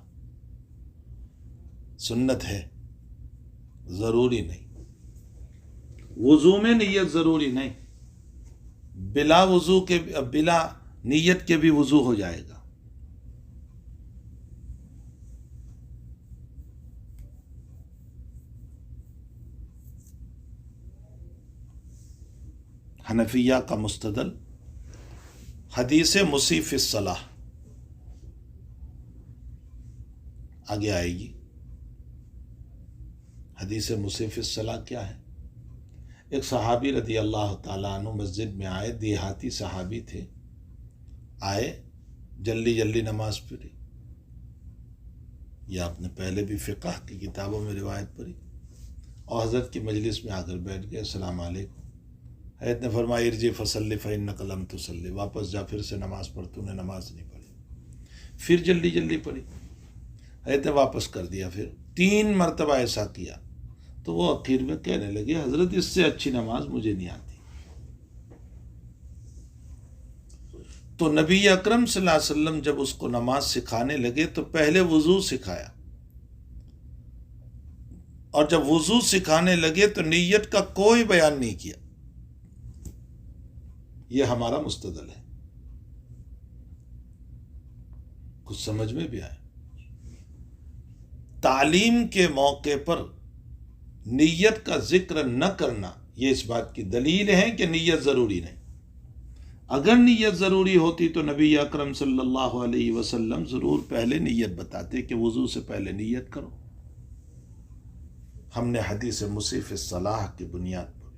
سنت ہے، ضروری نہیں۔ وضو میں نیت ضروری نہیں، بلا نیت کے بھی وضو ہو جائے گا۔ حنفیہ کا مستدل حدیث مسیء فی الصلاۃ آگے آئے گی۔ حدیث مسیء فی الصلاۃ کیا ہے؟ ایک صحابی رضی اللہ تعالیٰ عنہ مسجد میں آئے، دیہاتی صحابی تھے، آئے جلدی نماز پڑھی، یہ آپ نے پہلے بھی فقہ کی کتابوں میں روایت پڑھی، اور حضرت کی مجلس میں آ کر بیٹھ گئے، السلام علیکم، حضرت نے فرمایا ارجع فصلی فإنک لم تصلی، واپس جا، پھر سے نماز پڑھ، تو نے نماز نہیں پڑھی۔ پھر جلدی جلدی پڑھی، حضرت نے واپس کر دیا، پھر 3 مرتبہ ایسا کیا، تو وہ آخر میں کہنے لگے حضرت اس سے اچھی نماز مجھے نہیں آتی۔ تو نبی اکرم صلی اللہ علیہ وسلم جب اس کو نماز سکھانے لگے تو پہلے وضو سکھایا، اور جب وضو سکھانے لگے تو نیت کا کوئی بیان نہیں کیا۔ یہ ہمارا مستدل ہے، کچھ سمجھ میں بھی آئے۔ تعلیم کے موقع پر نیت کا ذکر نہ کرنا یہ اس بات کی دلیل ہے کہ نیت ضروری نہیں۔ اگر نیت ضروری ہوتی تو نبی اکرم صلی اللہ علیہ وسلم ضرور پہلے نیت بتاتے کہ وضو سے پہلے نیت کرو۔ ہم نے حدیث مسیح فی الصلاح کی بنیاد پر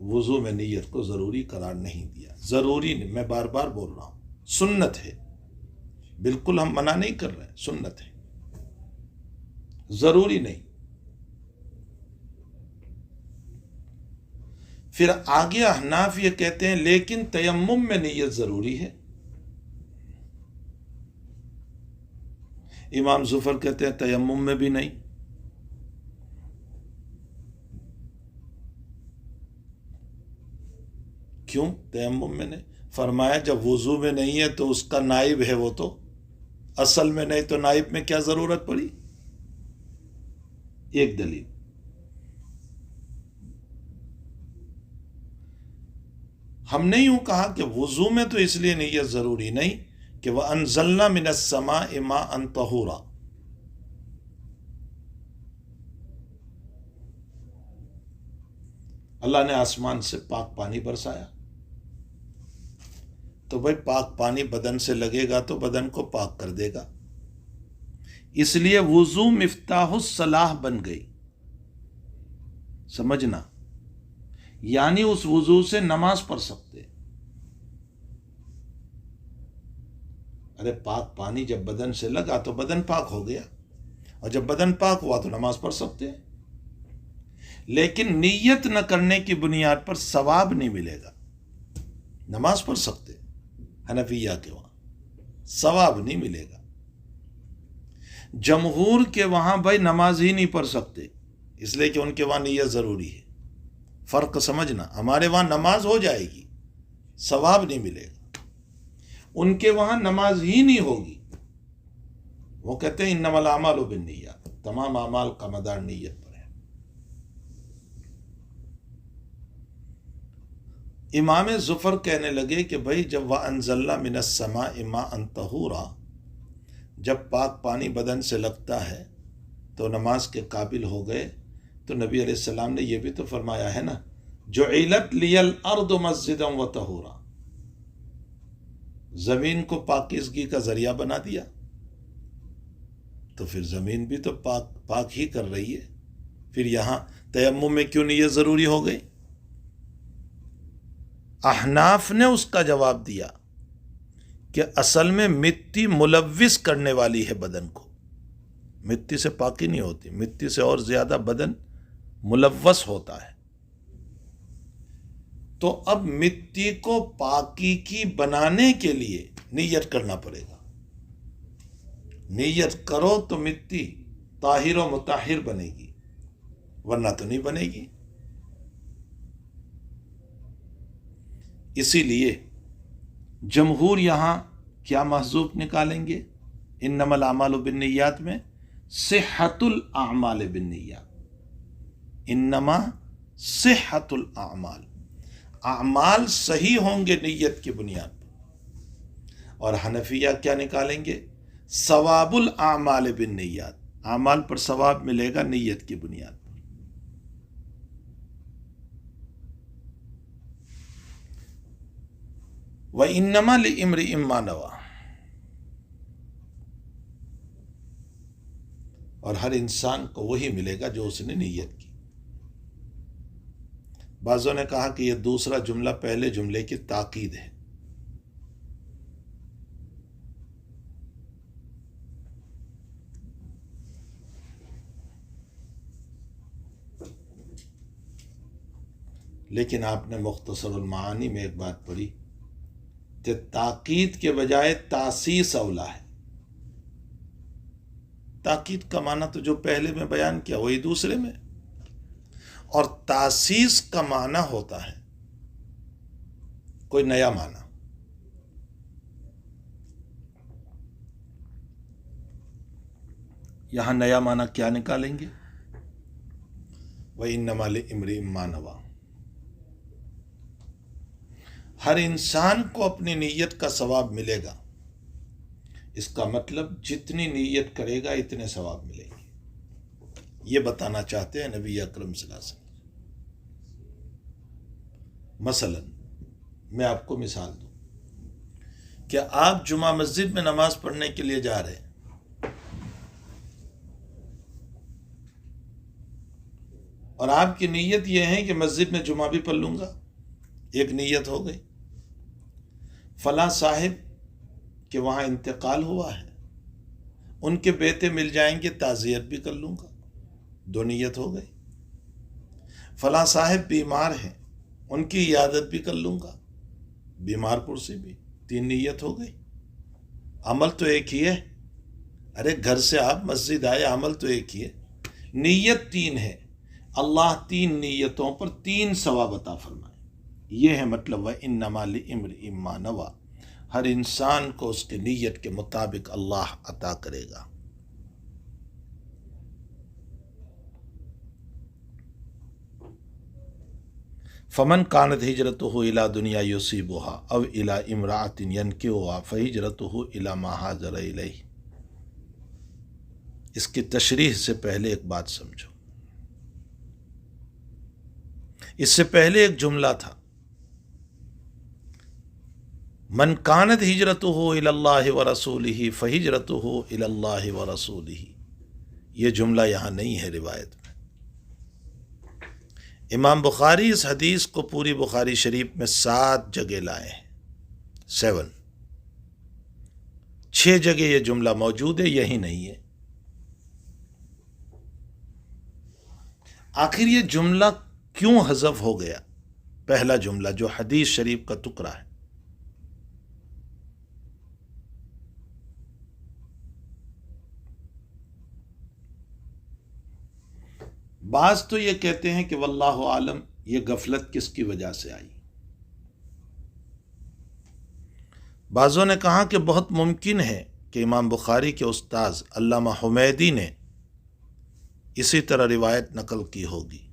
وضو میں نیت کو ضروری قرار نہیں دیا۔ ضروری نہیں، میں بار بار بول رہا ہوں، سنت ہے، بالکل ہم منع نہیں کر رہے ہیں، سنت ہے، ضروری نہیں۔ پھر آگے احناف یہ کہتے ہیں لیکن تیمم میں نیت ضروری ہے۔ امام ظفر کہتے ہیں تیمم میں بھی نہیں۔ کیوں تیمم میں نہیں؟ فرمایا جب وضو میں نہیں ہے تو اس کا نائب ہے، وہ تو اصل میں نہیں، تو نائب میں کیا ضرورت پڑی؟ ایک دلیل۔ ہم نے یوں کہا کہ وضو میں تو اس لیے نیت ضروری نہیں کہ وَأَنزَلْنَا مِنَ السَّمَاءِ مَاءً طَهُورًا، اللہ نے آسمان سے پاک پانی برسایا، تو بھائی پاک پانی بدن سے لگے گا تو بدن کو پاک کر دے گا، اس لیے وضو مفتاح الصلاح بن گئی۔ سمجھنا، یعنی اس وضو سے نماز پڑھ سکتے۔ ارے پاک پانی جب بدن سے لگا تو بدن پاک ہو گیا، اور جب بدن پاک ہوا تو نماز پڑھ سکتے ہیں۔ لیکن نیت نہ کرنے کی بنیاد پر ثواب نہیں ملے گا۔ نماز پڑھ سکتے حنفیہ کے وہاں، ثواب نہیں ملے گا۔ جمہور کے وہاں بھائی نماز ہی نہیں پڑھ سکتے، اس لیے کہ ان کے وہاں نیت ضروری ہے۔ فرق سمجھنا، ہمارے وہاں نماز ہو جائے گی، ثواب نہیں ملے گا، ان کے وہاں نماز ہی نہیں ہوگی۔ وہ کہتے ہیں انما الاعمال بالنیات، تمام اعمال کا مدار نیت پر ہے۔ امام ظفر کہنے لگے کہ بھائی جب وَأَنزَلْنَا مِنَ السَّمَاءِ مَاءً طَهُورًا، جب پاک پانی بدن سے لگتا ہے تو نماز کے قابل ہو گئے، تو نبی علیہ السلام نے یہ بھی تو فرمایا ہے نا جُعِلَتْ لِيَ الْأَرْضُ مَسْجِدًا وَطَهُورًا، زمین کو پاکیزگی کا ذریعہ بنا دیا، تو پھر زمین بھی تو پاک ہی کر رہی ہے۔ پھر یہاں تیمم میں کیوں نیت ضروری ہو گئی؟ احناف نے اس کا جواب دیا کہ اصل میں مٹی ملوث کرنے والی ہے بدن کو، مٹی سے پاکی نہیں ہوتی، مٹی سے اور زیادہ بدن ملوث ہوتا ہے۔ تو اب مٹی کو پاکی کی بنانے کے لیے نیت کرنا پڑے گا۔ نیت کرو تو مٹی طاہر و مطہر بنے گی، ورنہ تو نہیں بنے گی۔ اسی لیے جمہور یہاں کیا محذوف نکالیں گے؟ انما الاعمال بالنیات میں صحت الاعمال بالنیات، انما صحت الاعمال، اعمال صحیح ہوں گے نیت کی بنیاد پر۔ اور حنفیہ کیا نکالیں گے؟ ثواب الاعمال بالنیات، اعمال پر ثواب ملے گا نیت کی بنیاد پر۔ وَإِنَّمَا لِامْرِئٍ مَّا نَوَىٰ، اور ہر انسان کو وہی ملے گا جو اس نے نیت کی۔ بعضوں نے کہا کہ یہ دوسرا جملہ پہلے جملے کی تاکید ہے۔ لیکن آپ نے مختصر المعانی میں ایک بات پڑھی کہ تاکید کے بجائے تاسیس اولا ہے۔ تاکید کا معنی تو جو پہلے میں بیان کیا وہی دوسرے میں، اور تاسیس کا معنی ہوتا ہے کوئی نیا معنی۔ یہاں نیا معنی کیا نکالیں گے؟ وَإِنَّمَا لِامْرِئٍ مَّا نَوَىٰ، ہر انسان کو اپنی نیت کا ثواب ملے گا۔ اس کا مطلب جتنی نیت کرے گا اتنے ثواب ملے گی، یہ بتانا چاہتے ہیں نبی اکرم صلی اللہ علیہ وسلم۔ مثلا میں آپ کو مثال دوں کہ آپ جمعہ مسجد میں نماز پڑھنے کے لیے جا رہے ہیں، اور آپ کی نیت یہ ہے کہ مسجد میں جمعہ بھی پڑھ لوں گا، ایک نیت ہو گئی۔ فلاں صاحب کہ وہاں انتقال ہوا ہے، ان کے بیٹے مل جائیں گے، تعزیت بھی کر لوں گا، دو نیت ہو گئی۔ فلاں صاحب بیمار ہیں، ان کی عیادت بھی کر لوں گا، بیمار پرسی بھی، تین نیت ہو گئی۔ عمل تو ایک ہی ہے، ارے گھر سے آپ مسجد آئے، عمل تو ایک ہی ہے، نیت تین ہے۔ اللہ تین نیتوں پر تین ثواب عطا فرمائے، یہ ہے مطلب وَإِنَّمَا لِامْرِئٍ مَّا نَوَىٰ، ہر انسان کو اس کے نیت کے مطابق اللہ عطا کرے گا۔ فمن كانت هجرته إلى دنيا يصيبها أو إلى امرأة ينكحها فهجرته إلى ما هاجر إليه۔ اس کی تشریح سے پہلے ایک بات سمجھو، اس سے پہلے ایک جملہ تھا من كانت هجرته إلى الله ورسوله فهجرته إلى الله ورسوله، یہ جملہ یہاں نہیں ہے روایت میں۔ امام بخاری اس حدیث کو پوری بخاری شریف میں 7 جگہ لائے ہیں، 7، 6 جگہ یہ جملہ موجود ہے، یہی نہیں ہے۔ آخر یہ جملہ کیوں حذف ہو گیا؟ پہلا جملہ جو حدیث شریف کا ٹکڑا ہے، بعض تو یہ کہتے ہیں کہ واللہ عالم یہ غفلت کس کی وجہ سے آئی۔ بعضوں نے کہا کہ بہت ممکن ہے کہ امام بخاری کے استاذ علامہ حمیدی نے اسی طرح روایت نقل کی ہوگی۔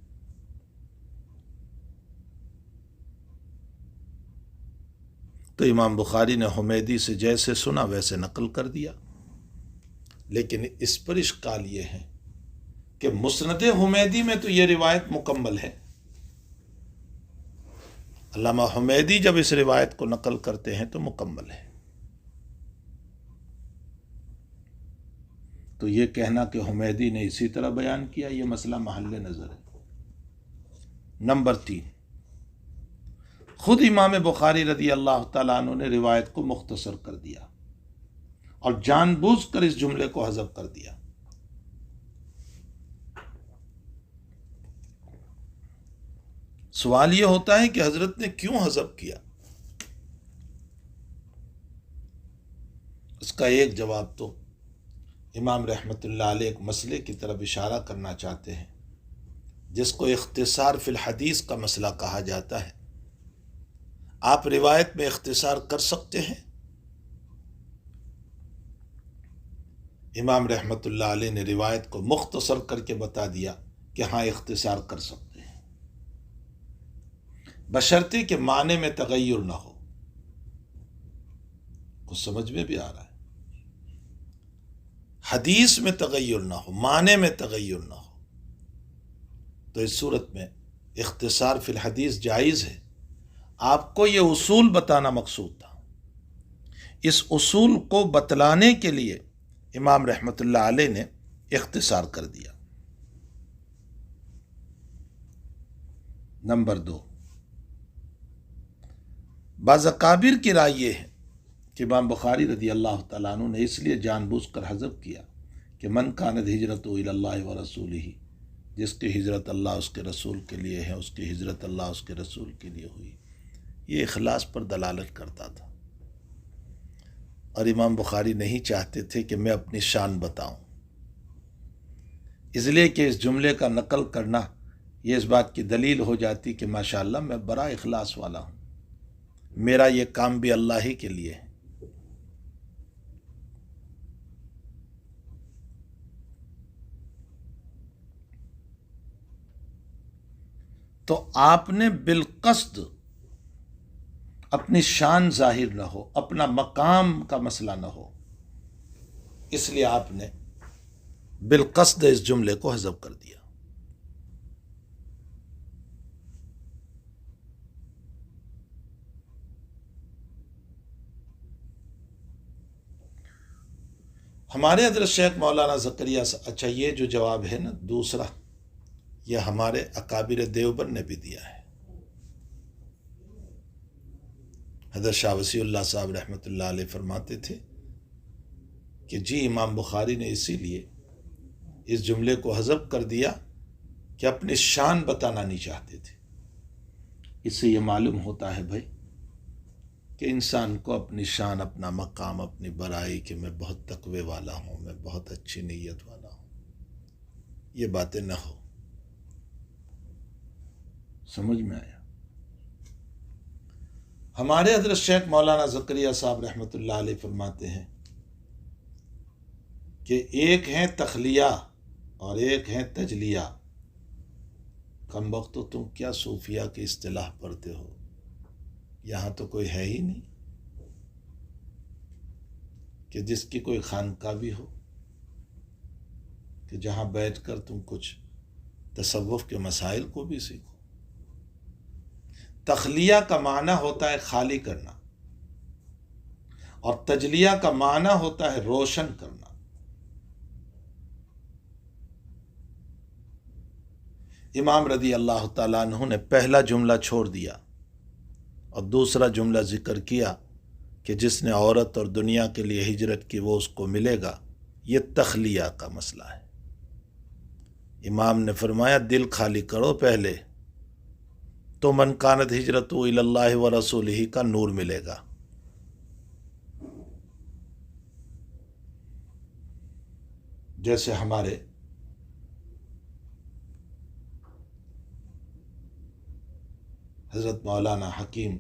تو امام بخاری نے حمیدی سے جیسے سنا ویسے نقل کر دیا، لیکن اس پر اشکال یہ ہے کہ مسند حمیدی میں تو یہ روایت مکمل ہے۔ علامہ حمیدی جب اس روایت کو نقل کرتے ہیں تو مکمل ہے۔ تو یہ کہنا کہ حمیدی نے اسی طرح بیان کیا، یہ مسئلہ محل نظر ہے۔ نمبر 3، خود امام بخاری رضی اللہ تعالیٰ عنہ نے روایت کو مختصر کر دیا اور جان بوجھ کر اس جملے کو حذف کر دیا۔ سوال یہ ہوتا ہے کہ حضرت نے کیوں حذف کیا؟ اس کا ایک جواب تو امام رحمۃ اللہ علیہ ایک مسئلے کی طرف اشارہ کرنا چاہتے ہیں جس کو اختصار فی الحدیث کا مسئلہ کہا جاتا ہے۔ آپ روایت میں اختصار کر سکتے ہیں؟ امام رحمۃ اللہ علیہ نے روایت کو مختصر کر کے بتا دیا کہ ہاں اختصار کر سکتے ہیں، بشرطے کہ معنی میں تغیر نہ ہو۔ کچھ سمجھ میں بھی آ رہا ہے؟ حدیث میں تغیر نہ ہو، معنی میں تغیر نہ ہو، تو اس صورت میں اختصار فی الحدیث جائز ہے۔ آپ کو یہ اصول بتانا مقصود تھا، اس اصول کو بتلانے کے لیے امام رحمۃ اللہ علیہ نے اختصار کر دیا۔ نمبر 2، بعض اکابر کی رائے یہ ہے کہ امام بخاری رضی اللہ تعالیٰ عنہ نے اس لیے جان بوجھ کر حذف کیا کہ من کانت ہجرتہ الی اللہ ورسولہ جس کی ہجرت اللہ اس کے رسول کے لیے ہے، اس کی ہجرت اللہ اس کے رسول کے لیے ہوئی، یہ اخلاص پر دلالت کرتا تھا۔ اور امام بخاری نہیں چاہتے تھے کہ میں اپنی شان بتاؤں، اس لیے کہ اس جملے کا نقل کرنا یہ اس بات کی دلیل ہو جاتی کہ ماشاءاللہ میں بڑا اخلاص والا ہوں، میرا یہ کام بھی اللہ ہی کے لیے ہے۔ تو آپ نے بالقصد اپنی شان ظاہر نہ ہو، اپنا مقام کا مسئلہ نہ ہو، اس لیے آپ نے بالقصد اس جملے کو حذف کر دیا۔ ہمارے حضرت شیخ مولانا زکریا اچھا یہ جو جواب ہے نا دوسرا، یہ ہمارے اکابر دیوبند نے بھی دیا ہے۔ حضرت شاہ وسیع اللہ صاحب رحمۃ اللہ علیہ فرماتے تھے کہ جی امام بخاری نے اسی لیے اس جملے کو حذف کر دیا کہ اپنی شان بتانا نہیں چاہتے تھے۔ اس سے یہ معلوم ہوتا ہے بھائی کہ انسان کو اپنی شان، اپنا مقام، اپنی بڑائی کہ میں بہت تقوی والا ہوں، میں بہت اچھی نیت والا ہوں، یہ باتیں نہ ہو۔ سمجھ میں آیا؟ ہمارے حضرت شیخ مولانا زکریا صاحب رحمۃ اللہ علیہ فرماتے ہیں کہ ایک ہیں تخلیہ اور ایک ہیں تجلیہ۔ کم وقت تو تم کیا صوفیہ کی اصطلاح پڑھتے ہو، یہاں تو کوئی ہے ہی نہیں کہ جس کی کوئی خانقاہ بھی ہو کہ جہاں بیٹھ کر تم کچھ تصوف کے مسائل کو بھی سیکھو۔ تخلیہ کا معنی ہوتا ہے خالی کرنا، اور تجلیہ کا معنی ہوتا ہے روشن کرنا۔ امام رضی اللہ تعالیٰ عنہ نے پہلا جملہ چھوڑ دیا اور دوسرا جملہ ذکر کیا کہ جس نے عورت اور دنیا کے لیے ہجرت کی وہ اس کو ملے گا، یہ تخلیہ کا مسئلہ ہے۔ امام نے فرمایا دل خالی کرو پہلے تو من کانت ہجرت الی اللہ و رسولہ کا نور ملے گا۔ جیسے ہمارے حضرت مولانا حکیم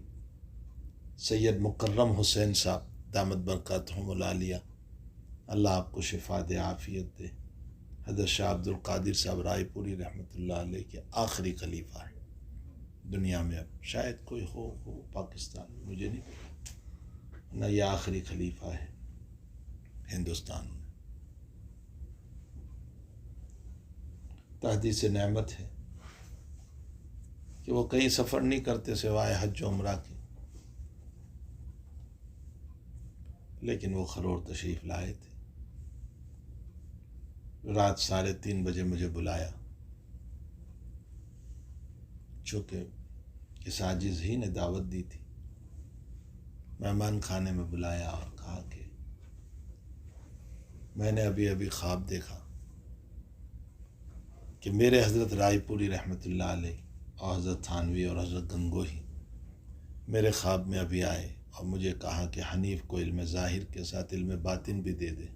سید مکرم حسین صاحب دامت برکاتہم العالیہ، اللہ آپ کو شفا دے، عافیت دے، حضرت شاہ عبد القادر صاحب رائے پوری رحمۃ اللہ علیہ کے آخری خلیفہ ہے دنیا میں، اب شاید کوئی ہو پاکستان میں، مجھے نہیں پتا، نہ یہ آخری خلیفہ ہے ہندوستان میں۔ تحدیث نعمت ہے کہ وہ کہیں سفر نہیں کرتے سوائے حج و عمرہ کے، لیکن وہ خرور تشریف لائے تھے۔ رات 3:30 بجے مجھے بلایا، چونکہ اس عاجز ہی نے دعوت دی تھی، مہمان خانے میں بلایا اور کہا کہ میں نے ابھی خواب دیکھا کہ میرے حضرت رائے پوری رحمۃ اللہ علیہ اور حضرت تھانوی اور حضرت گنگوہی میرے خواب میں ابھی آئے اور مجھے کہا کہ حنیف کو علم ظاہر کے ساتھ علم باطن بھی دے دے،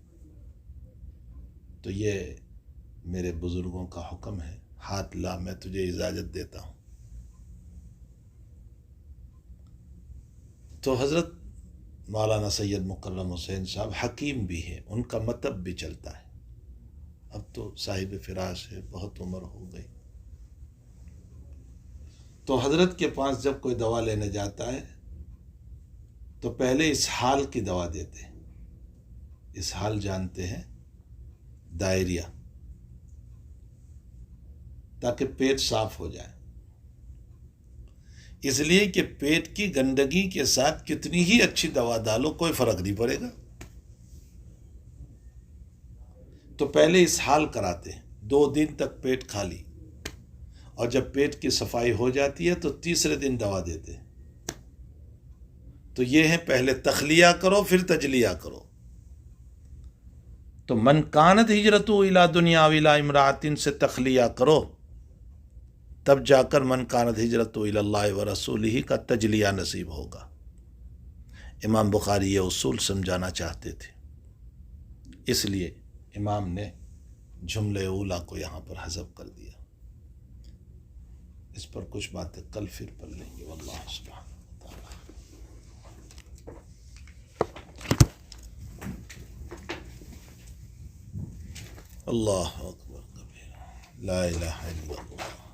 تو یہ میرے بزرگوں کا حکم ہے، ہاتھ لا، میں تجھے اجازت دیتا ہوں۔ تو حضرت مولانا سید مکرم حسین صاحب حکیم بھی ہیں، ان کا مطلب بھی چلتا ہے، اب تو صاحب فراش ہے، بہت عمر ہو گئی۔ تو حضرت کے پاس جب کوئی دوا لینے جاتا ہے تو پہلے اسہال کی دوا دیتے ہیں۔ اسہال جانتے ہیں؟ ڈائریا، تاکہ پیٹ صاف ہو جائے، اس لیے کہ پیٹ کی گندگی کے ساتھ کتنی ہی اچھی دوا ڈالو کوئی فرق نہیں پڑے گا، تو پہلے اسہال کراتے ہیں، 2 دن تک پیٹ خالی، اور جب پیٹ کی صفائی ہو جاتی ہے تو تیسرے دن دوا دیتے ہیں۔ تو یہ ہے پہلے تخلیہ کرو پھر تجلیہ کرو۔ تو من کانت ہجرت الی دنیا و الی امرأۃ سے تخلیہ کرو، تب جا کر من کانت ہجرت الی اللہ و رسولہ کا تجلیہ نصیب ہوگا۔ امام بخاری یہ اصول سمجھانا چاہتے تھے، اس لیے امام نے جملہ اولا کو یہاں پر حذف کر دیا۔ اس پر کچھ باتیں کل پھر پڑھ لیں گے، واللہ سبحانہ وتعالی۔ اللہ اکبر کبیرہ، لا الہ الا اللہ۔